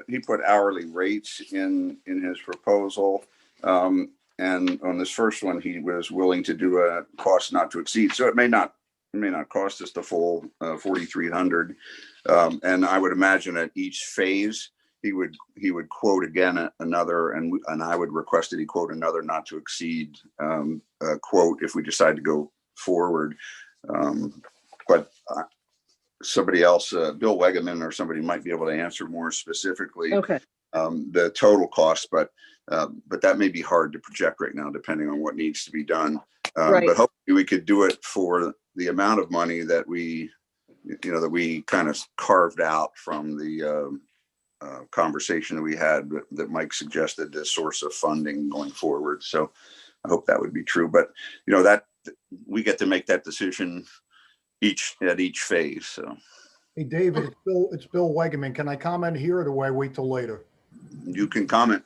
he put hourly rates in his proposal, and on this first one he was willing to do a cost not to exceed. So it may not cost us the full $4,300, and I would imagine at each phase he would quote again another, and I would request that he quote another not to exceed quote if we decide to go forward. But somebody else, Bill Wegeman or somebody, might be able to answer more specifically the total cost, but that may be hard to project right now, depending on what needs to be done. But hopefully we could do it for the amount of money that we kind of carved out from the conversation that we had that Mike suggested the source of funding going forward. So I hope that would be true, but that we get to make that decision at each phase. So, hey David, it's Bill Wegeman. Can I comment here, or do I wait till later? You can comment.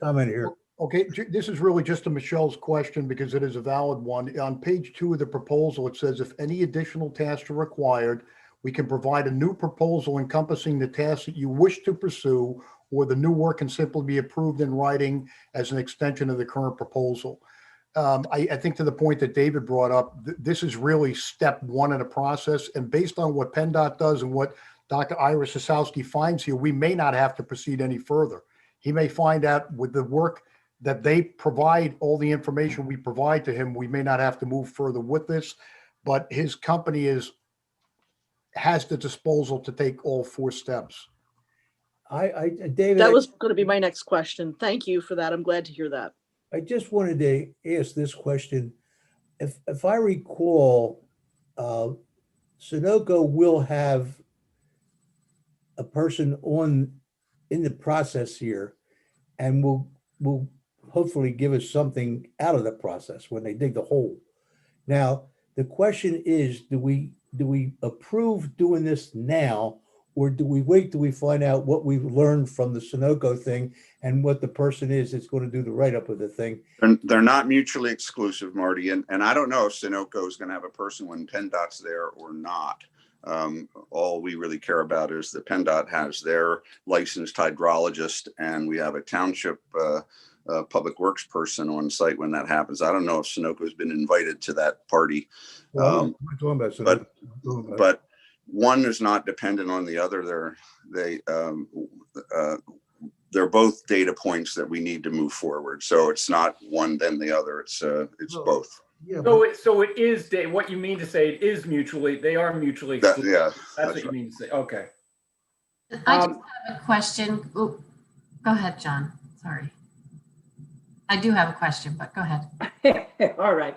Comment here. Okay, this is really just to Michelle's question because it is a valid one. On page 2 of the proposal, it says if any additional tasks are required, we can provide a new proposal encompassing the tasks that you wish to pursue, or the new work can simply be approved in writing as an extension of the current proposal. I think to the point that David brought up, this is really step 1 in the process. And based on what PennDOT does and what Dr. Ira Sosowski finds here, we may not have to proceed any further. He may find out with the work that they provide, all the information we provide to him, we may not have to move further with this, but his company has the disposal to take all 4 steps. David, that was going to be my next question. Thank you for that. I'm glad to hear that. I just wanted to ask this question. If I recall, Sunoco will have a person in the process here, and will hopefully give us something out of the process when they dig the hole. Now, the question is, do we approve doing this now, or do we wait till we find out what we've learned from the Sunoco thing and what the person is that's going to do the write-up of the thing? They're not mutually exclusive, Marty. And I don't know if Sunoco is going to have a person when PennDOT's there or not. All we really care about is that PennDOT has their licensed hydrologist, and we have a township public works person on site when that happens. I don't know if Sunoco has been invited to that party. Well, I'm talking about Sunoco. But one is not dependent on the other. They're both data points that we need to move forward. So it's not one then the other. It's both. Yeah, So it is, Dave, what you mean to say it is they are mutually exclusive. That's what you mean to say. Okay. I just have a question. Go ahead, John. Sorry. I do have a question, but go ahead. All right.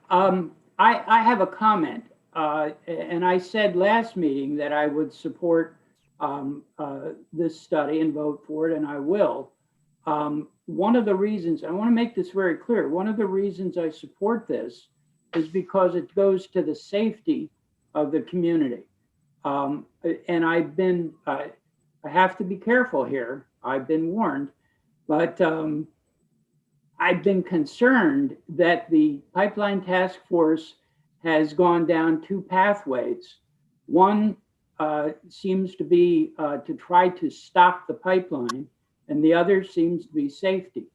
I have a comment, and I said last meeting that I would support this study and vote for it, and I will. One of the reasons, I want to make this very clear, one of the reasons I support this is because it goes to the safety of the community. And I have to be careful here. I've been warned, but I've been concerned that the pipeline task force has gone down two pathways. One seems to be to try to stop the pipeline, and the other seems to be safety.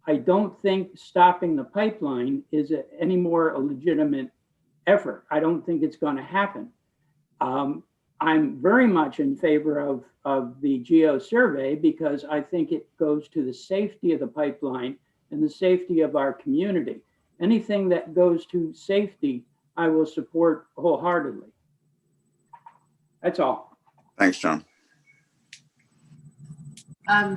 I don't think stopping the pipeline is any more a legitimate effort. I don't think it's going to happen. I'm very much in favor of the geo survey because I think it goes to the safety of the pipeline and the safety of our community. Anything that goes to safety, I will support wholeheartedly. That's all. Thanks, John.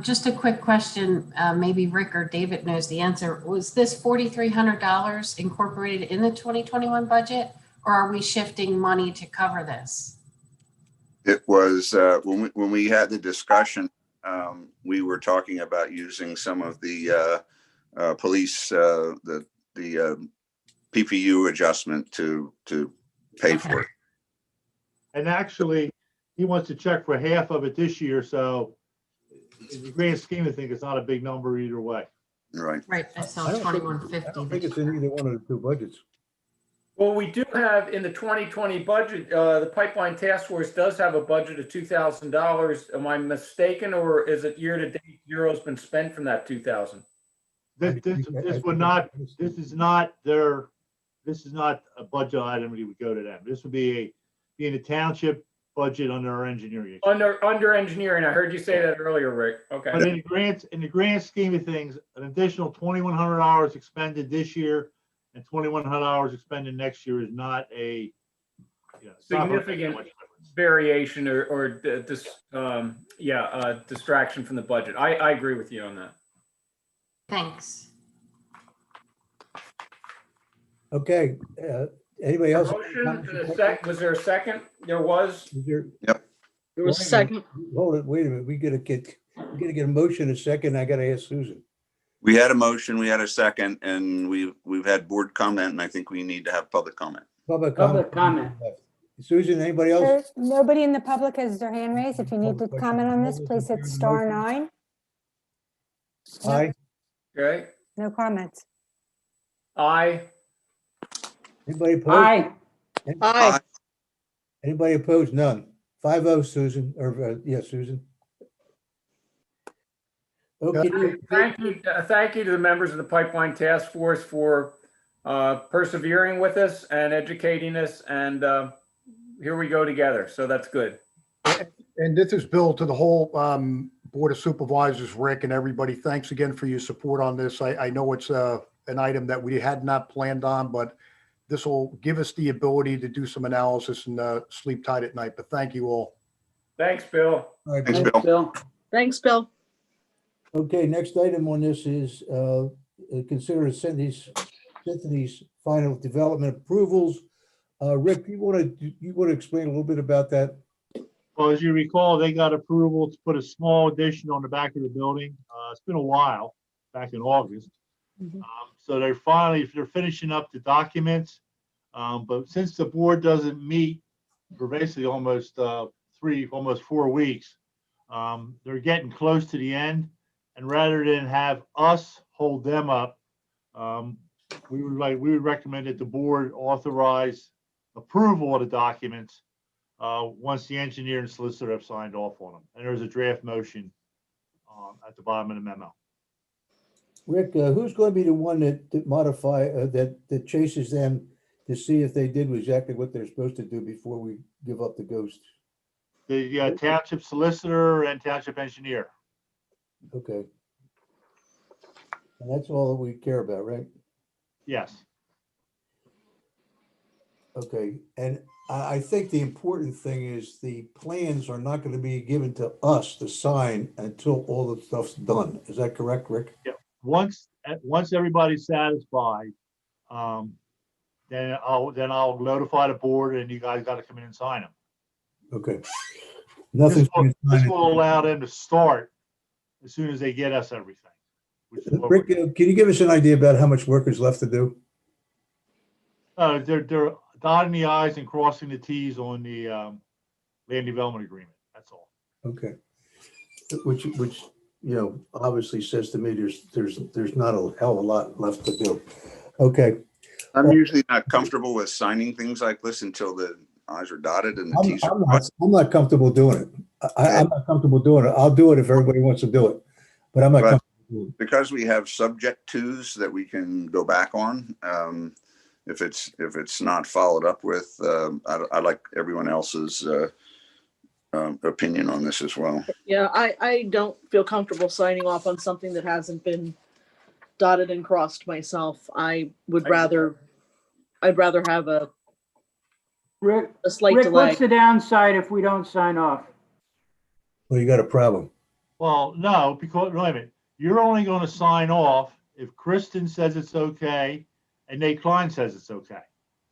Just a quick question, maybe Rick or David knows the answer. Was this $4,300 incorporated in the 2021 budget, or are we shifting money to cover this? It was when we had the discussion, we were talking about using some of the police, the PPU adjustment to pay for it. And actually, he wants to check for half of it this year, so in the grand scheme of things, it's not a big number either way. Right. Right, I saw I don't think- 2150. I don't think it's in either one of the two budgets. Well, we do have in the 2020 budget, the Pipeline Task Force does have a budget of $2,000. Am I mistaken, or is it year to date zero's been spent from that 2,000? This is not a budget item that would go to them. This would be in the township budget under our engineering. Under engineering, I heard you say that earlier, Rick. Okay. But in the grand scheme of things, an additional 2,100 hours expended this year and 2,100 hours expended next year is not a it's not gonna make Significant much difference. variation or distraction from the budget. I agree with you on that. Thanks. Okay, anybody else? Motion to the sec, was there a second? There was. Is there- There was a second. Hold it, wait a minute, we gotta get a motion a second, I gotta ask Susan. We had a motion, we had a second, and we've had board comment, and I think we need to have public comment. Public Public comment. Susan, anybody else? Nobody in the public has their hand raised. If you need to comment on this, please hit star 9. Aye, Okay. No comments. Aye. anybody opposed? Aye. Aye. Anybody opposed? None. 5-0, Susan, or, yeah, Susan. Okay, Thank you to the members of the Pipeline Task Force for persevering with us and educating us, and here we go together. So that's good. And this is Bill to the whole Board of Supervisors, Rick, and everybody. Thanks again for your support on this. I know it's an item that we had not planned on, but this will give us the ability to do some analysis and sleep tight at night. But thank you all. Thanks, Bill. all right, Thanks, Thanks, Bill. Bill. Thanks, Bill. okay, next item on this is consider these final development approvals. Rick, you want to explain a little bit about that? Well, as you recall, they got approval to put a small addition on the back of the building. It's been a while, back in August. So they're finishing up the documents. But since the board doesn't meet for basically almost 4 weeks, they're getting close to the end. And rather than have us hold them up, we would recommend that the board authorize approval of the documents once the engineer and solicitor have signed off on them. And there's a draft motion at the bottom of the memo. Rick, who's going to be the one that modify, that chases them to see if they did exactly what they're supposed to do before we give up the ghost? The township solicitor and township engineer. Okay. And that's all that we care about, right? Yes. Okay, and I think the important thing is the plans are not gonna be given to us to sign until all the stuff's done. Is that correct, Rick? Once everybody's satisfied, then I'll notify the board and you guys got to come in and sign them. Okay. This Nothing's will, been this signed. will allow them to start as soon as they get us everything. Which is what Rick, can you give us an idea about how much work is left to do? they're dotting the i's and crossing the t's on the land development agreement. That's all. Okay. Which, obviously says to me, there's not a hell of a lot left to do. Okay. I'm usually not comfortable with signing things like this until the i's are dotted and the t's are crossed. I'm not comfortable doing it. I'm not comfortable doing it. I'll do it if everybody wants to do it, but I'm not But comfortable doing it. because we have subject twos that we can go back on, if it's not followed up with, I like everyone else's opinion on this as well. Yeah, I don't feel comfortable signing off on something that hasn't been dotted and crossed myself. I'd rather have a Rick, slight Rick, delay. what's the downside if we don't sign off? Well, you got a problem. Well, no, because wait a minute, you're only going to sign off if Kristen says it's okay and Nate Klein says it's okay.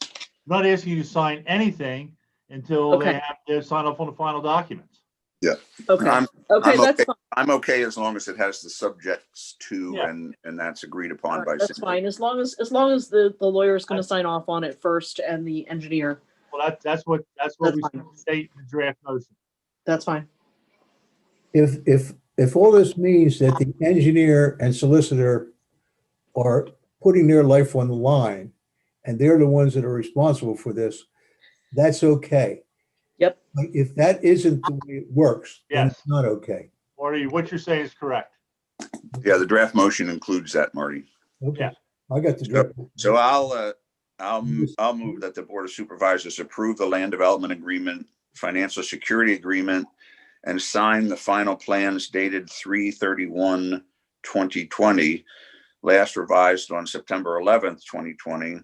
I'm not asking you to sign anything until they have to sign off on the final documents. Yeah. Okay. I'm That's fine. I'm okay as long as it has the subjects to Yeah. and that's agreed upon All by right, that's Cindy. fine. As long as the lawyer is going to sign off on it first and the engineer. Well, that's what That's we fine. state in the draft motion. That's fine. If all this means that the engineer and solicitor are putting their life on the line and they're the ones that are responsible for this, that's okay. Yep. But if that isn't the way it works, then Yes. it's not okay. Marty, what you're saying is correct. Yeah, the draft motion includes that, Marty. Okay. Yeah. I got the draft. So I'll move that the Board of Supervisors approve the land development agreement, financial security agreement, and sign the final plans dated 3/31/2020, last revised on September 11th, 2020,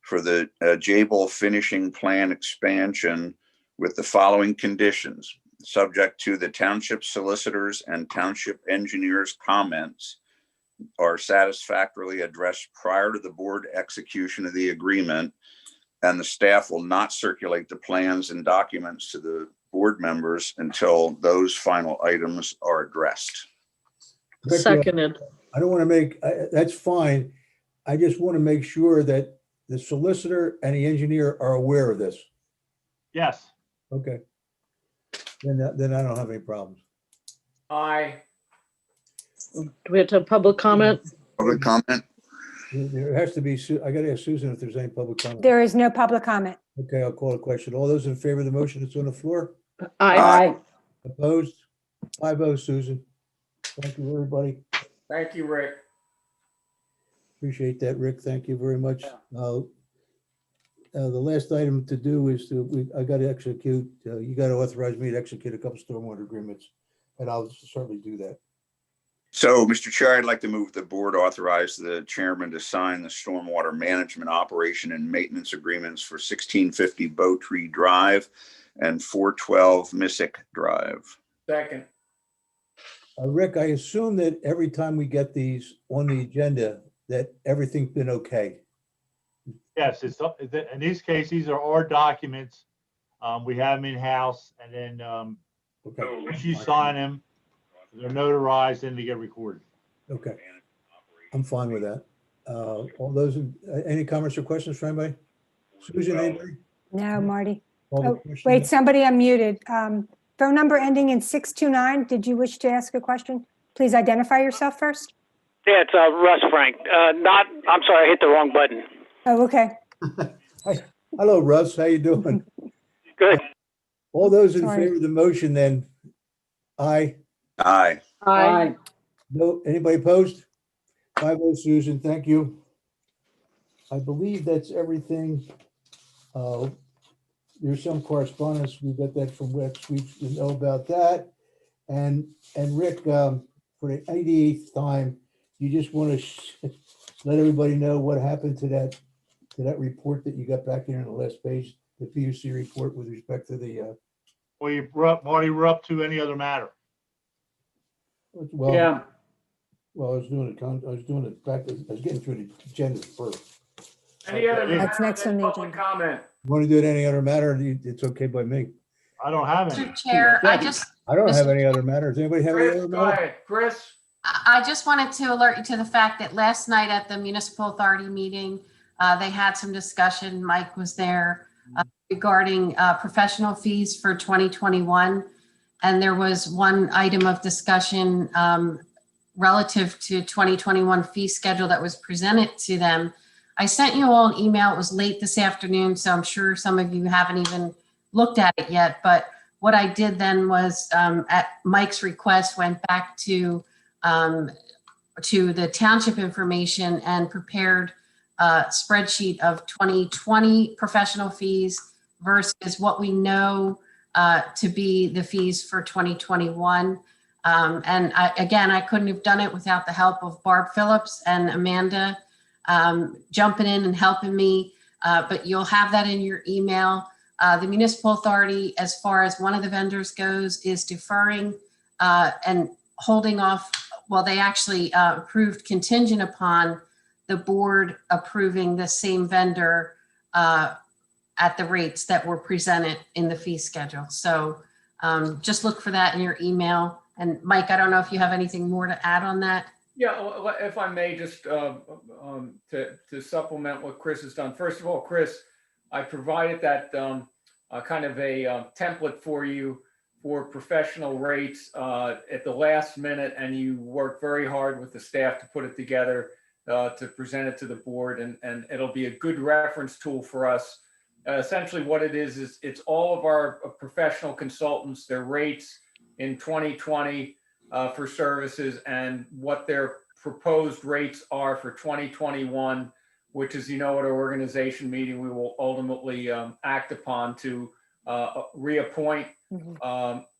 for the Jable finishing plan expansion with the following conditions, subject to the township solicitors and township engineers' comments are satisfactorily addressed prior to the board execution of the agreement, and the staff will not circulate the plans and documents to the board members until those final items are addressed. Rick, Seconded. I don't want to make, that's fine. I just want to make sure that the solicitor and the engineer are aware of this. Yes. Okay. Then I don't have any problems. Aye. Do we have to have public comment? Public comment? There has to be, I got to ask Susan if there's any public comment. There is no public comment. Okay, I'll call a question. All those in favor of the motion that's on the floor? Aye. Opposed? 5-0, Susan. Thank you, everybody. Thank you, Rick. Appreciate that, Rick. Thank you very much. The last item to do is I got to execute, you got to authorize me to execute a couple stormwater agreements, and I'll certainly do that. So, Mr. Chair, I'd like to move the board authorize the chairman to sign the stormwater management operation and maintenance agreements for 1650 Bow Tree Drive and 412 Missick Drive. Second. Rick, I assume that every time we get these on the agenda, that everything's been okay. Yes, it's up, in this case, these are our documents. We have them in-house and then Okay. once you sign them, they're notarized and they get recorded. Okay. I'm fine with that. All those, any comments or questions for anybody? Susan, anybody? No, Marty. Call the Oh, question. wait, somebody unmuted. Phone number ending in 629. Did you wish to ask a question? Please identify yourself first. Yeah, it's Russ Frank. I'm sorry, I hit the wrong button. Oh, okay. Hi. Hello, Russ. How you doing? Good. All those in Sorry. favor of the motion, then? Aye. Aye. Aye. No, anybody opposed? 5-0, Susan, thank you. I believe that's everything. There's some correspondence. We got that from Rex. We should know about that. And Rick, for the 88th time, you just want to let everybody know what happened to that report that you got back here on the last page, the PUC report with respect to the, Well, Marty, we're up to any other matter. well, Yeah, well, I was doing it back, I was getting through the agenda first. Any other? That's next on the public agenda. comment? Want to do it any other matter? It's okay by me. I don't have any. Mr. Chair, I don't have any other matters. Anybody have any Chris, other go matters? ahead, Chris. I just wanted to alert you to the fact that last night at the municipal authority meeting, they had some discussion, Mike was there, regarding professional fees for 2021. And there was one item of discussion relative to 2021 fee schedule that was presented to them. I sent you all an email. It was late this afternoon, so I'm sure some of you haven't even looked at it yet. But what I did then was, at Mike's request, went back to the township information and prepared a spreadsheet of 2020 professional fees versus what we know to be the fees for 2021. And I couldn't have done it without the help of Barb Phillips and Amanda jumping in and helping me. But you'll have that in your email. The municipal authority, as far as one of the vendors goes, is deferring and holding off. Well, they actually approved contingent upon the board approving the same vendor at the rates that were presented in the fee schedule. So just look for that in your email. And Mike, I don't know if you have anything more to add on that. Yeah, if I may, just to supplement what Chris has done. First of all, Chris, I provided that kind of a template for you for professional rates at the last minute, and you worked very hard with the staff to put it together to present it to the board, and it'll be a good reference tool for us. Essentially what it is it's all of our professional consultants, their rates in 2020 for services, and what their proposed rates are for 2021, which is, at our organization meeting, we will ultimately act upon to reappoint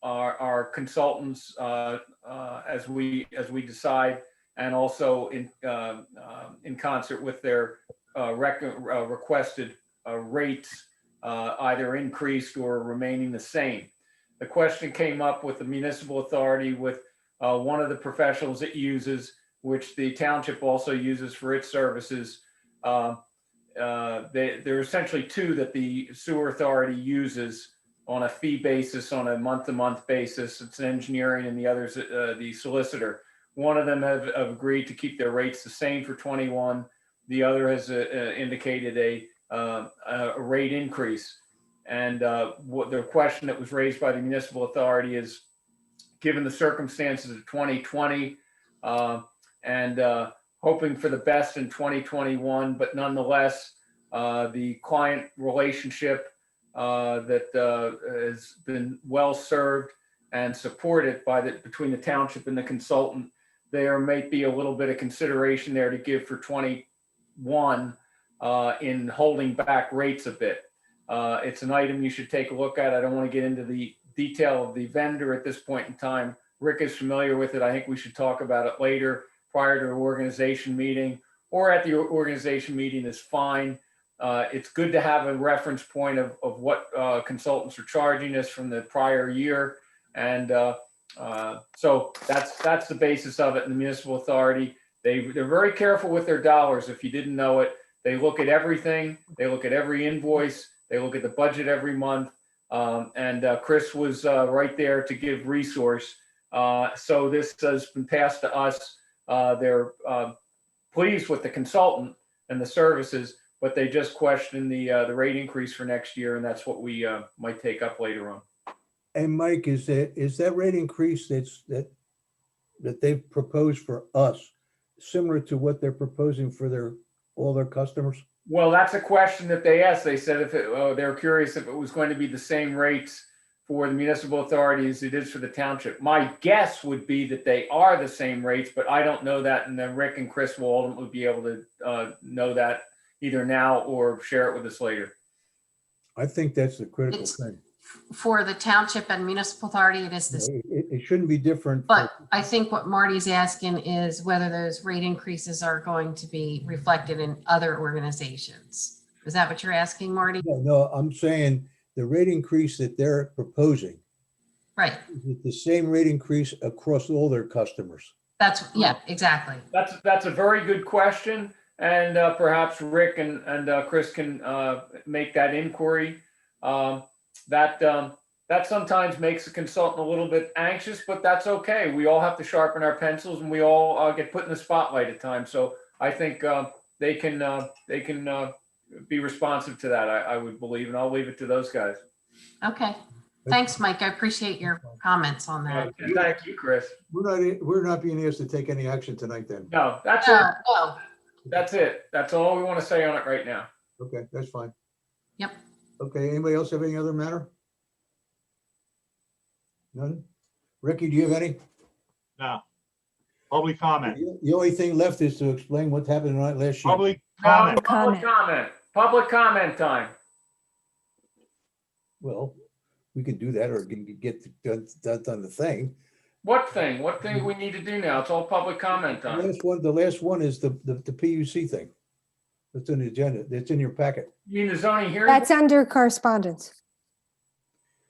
our consultants as we decide, and also in concert with their requested rates, either increased or remaining the same. The question came up with the municipal authority with one of the professionals it uses, which the township also uses for its services. There are essentially two that the sewer authority uses on a fee basis, on a month-to-month basis. It's engineering, and the other's the solicitor. One of them have agreed to keep their rates the same for 21. The other has indicated a rate increase. And what the question that was raised by the municipal authority is, given the circumstances of 2020 and hoping for the best in 2021, but nonetheless, the client relationship that has been well served and supported by between the township and the consultant, there might be a little bit of consideration there to give for 21 in holding back rates a bit. It's an item you should take a look at. I don't want to get into the detail of the vendor at this point in time. Rick is familiar with it. I think we should talk about it later, prior to an organization meeting, or at the organization meeting is fine. It's good to have a reference point of what consultants are charging us from the prior year. And so that's the basis of it in the municipal authority. They're very careful with their dollars. If you didn't know it, they look at everything. They look at every invoice. They look at the budget every month. And Chris was right there to give resource. So this has been passed to us. They're pleased with the consultant and the services, but they just question the rate increase for next year, and that's what we might take up later on. And Mike, is that rate increase that they've proposed for us similar to what they're proposing for all their customers? Well, that's a question that they asked. They said they're curious if it was going to be the same rates for the municipal authority as it is for the township. My guess would be that they are the same rates, but I don't know that, and then Rick and Chris will ultimately be able to know that either now or share it with us later. I think that's the critical thing. For the township and municipal authority, it is this. It shouldn't be different. But I think what Marty's asking is whether those rate increases are going to be reflected in other organizations. Is that what you're asking, Marty? No, I'm saying the rate increase that they're proposing, Right. is it the same rate increase across all their customers? That's, yeah, exactly. That's a very good question. And perhaps Rick and Chris can make that inquiry. That sometimes makes a consultant a little bit anxious, but that's okay. We all have to sharpen our pencils, and we all get put in the spotlight at times. So I think they can be responsive to that. I would believe, and I'll leave it to those guys. Okay. Thanks, Mike. I appreciate your comments on that. Thank you, Chris. We're not being asked to take any action tonight then. No, that's it. No. That's it. That's all we want to say on it right now. Okay, that's fine. Yep. Okay, anybody else have any other matter? None? Ricky, do you have any? No. Public comment. The only thing left is to explain what happened tonight last year. Public No, comment. public comment. Public comment time. Well, we can do that or get done the thing. What thing? What thing we need to do now? It's all public comment time. The last one is the PUC thing. That's in the agenda. It's in your packet. You mean the zoning hearing? That's under correspondence.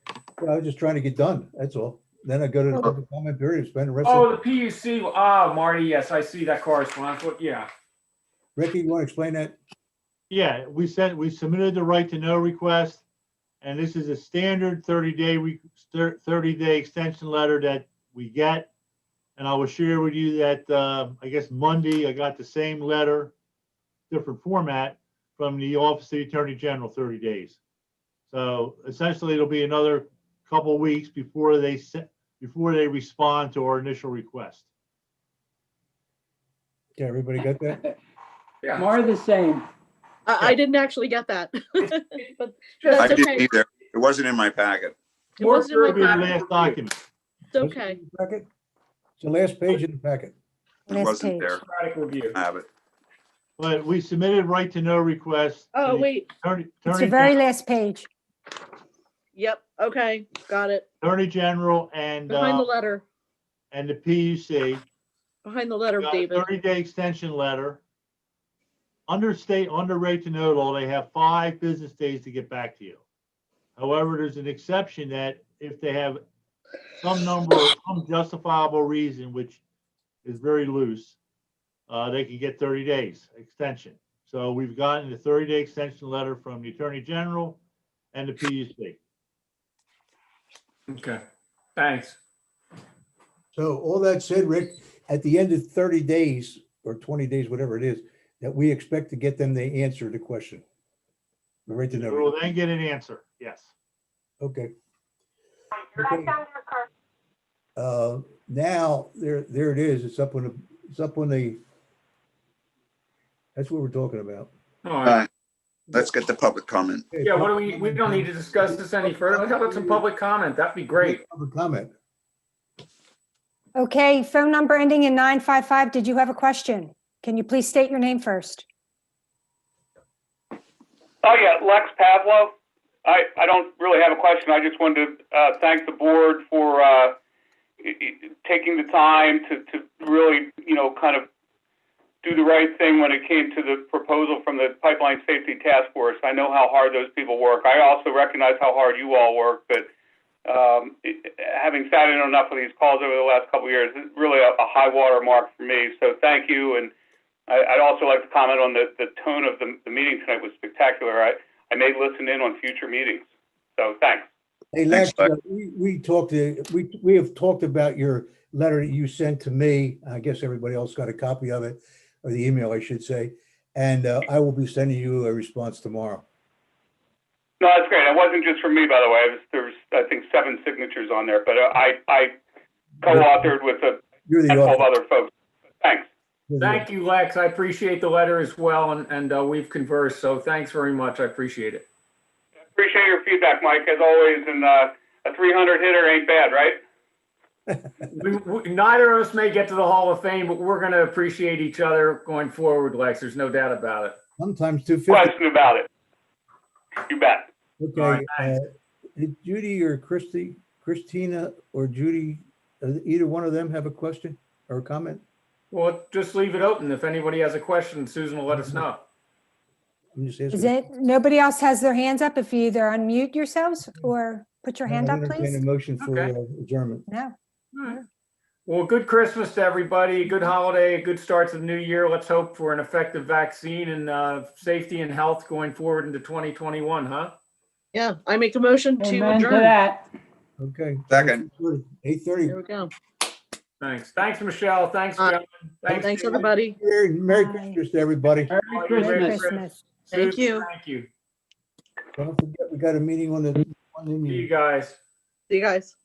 I was just trying to get done. That's all. Then I go to the public comment period, spend the rest Oh, of the PUC. Ah, Marty, yes, I see that correspondence. What? Yeah. Ricky, you want to explain that? Yeah, we submitted the right to know request, and this is a standard 30-day extension letter that we get. And I will share with you that, I guess Monday, I got the same letter, different format from the Office of the Attorney General, 30 days. So essentially it'll be another couple of weeks before they respond to our initial request. Okay, everybody got that? Yeah. More the same. I didn't actually get that. But I that's didn't okay. either. It wasn't in my packet. It wasn't in It'll be the my packet. last document. It's okay. Packet? It's the last page in the packet. It Last wasn't page. there. Democratic review. I have it. But we submitted right to know request. Oh, wait. It's the very last page. Yep. Okay. Got it. Attorney General and Behind the letter. the PUC. Behind the letter, Got a David. 30-day extension letter. Under right to know law, they have 5 business days to get back to you. However, there's an exception that if they have some justifiable reason, which is very loose, they can get 30 days extension. So we've gotten the 30-day extension letter from the Attorney General and the PUC. Okay. Thanks. So all that said, Rick, at the end of 30 days or 20 days, whatever it is, that we expect to get them to answer the question. The right to We know. will then get an answer, yes. Okay. Okay. Now there it is. It's up on the. That's what we're talking about. All All right. right, let's get the public comment. Okay, Yeah, what do we don't need to discuss this any further. How about some public comment? That'd be great. Public comment. Okay, phone number ending in 955. Did you have a question? Can you please state your name first? Oh, yeah, Lex Pavlo. I don't really have a question. I just wanted to thank the board for taking the time to really, kind of do the right thing when it came to the proposal from the Pipeline Safety Task Force. I know how hard those people work. I also recognize how hard you all work, but having sat in enough of these calls over the last couple of years, it's really a high water mark for me. So thank you. And I'd also like to comment on the tone of the meeting tonight was spectacular. I may listen in on future meetings. So thanks. Hey, Lex, we have talked about your letter that you sent to me. I guess everybody else got a copy of it, or the email, I should say. And I will be sending you a response tomorrow. No, that's great. It wasn't just for me, by the way. There's, I think, 7 signatures on there, but I co-authored with a handful of other folks. Thanks. Thank you, Lex. I appreciate the letter as well, and we've conversed, so thanks very much. I appreciate it. Appreciate your feedback, Mike, as always, and a 300 hitter ain't bad, right? Neither of us may get to the Hall of Fame, but we're going to appreciate each other going forward, Lex. There's no doubt about it. Sometimes 250. Question about it. You bet. Okay. Did Judy or Christina or Judy, either one of them have a question or a comment? Well, just leave it open. If anybody has a question, Susan will let us know. I'm just Is asking. it, nobody else has their hands up? If you either unmute yourselves or put your hand I'll up, entertain a please? motion for Okay. adjournment. No. All right. Well, good Christmas to everybody, good holiday, good start to the new year. Let's hope for an effective vaccine and safety and health going forward into 2021, huh? Yeah, I make a motion to Amen to adjourn. that. Okay. Second. 8:30. There we go. Thanks. Thanks, Michelle. Thanks, John. Thanks, Judy. everybody. Merry Bye. Christmas to everybody. Merry Merry Christmas. Christmas. Thank Susan, you. Thank you. Don't forget, we got a meeting on the. See you guys. See you guys.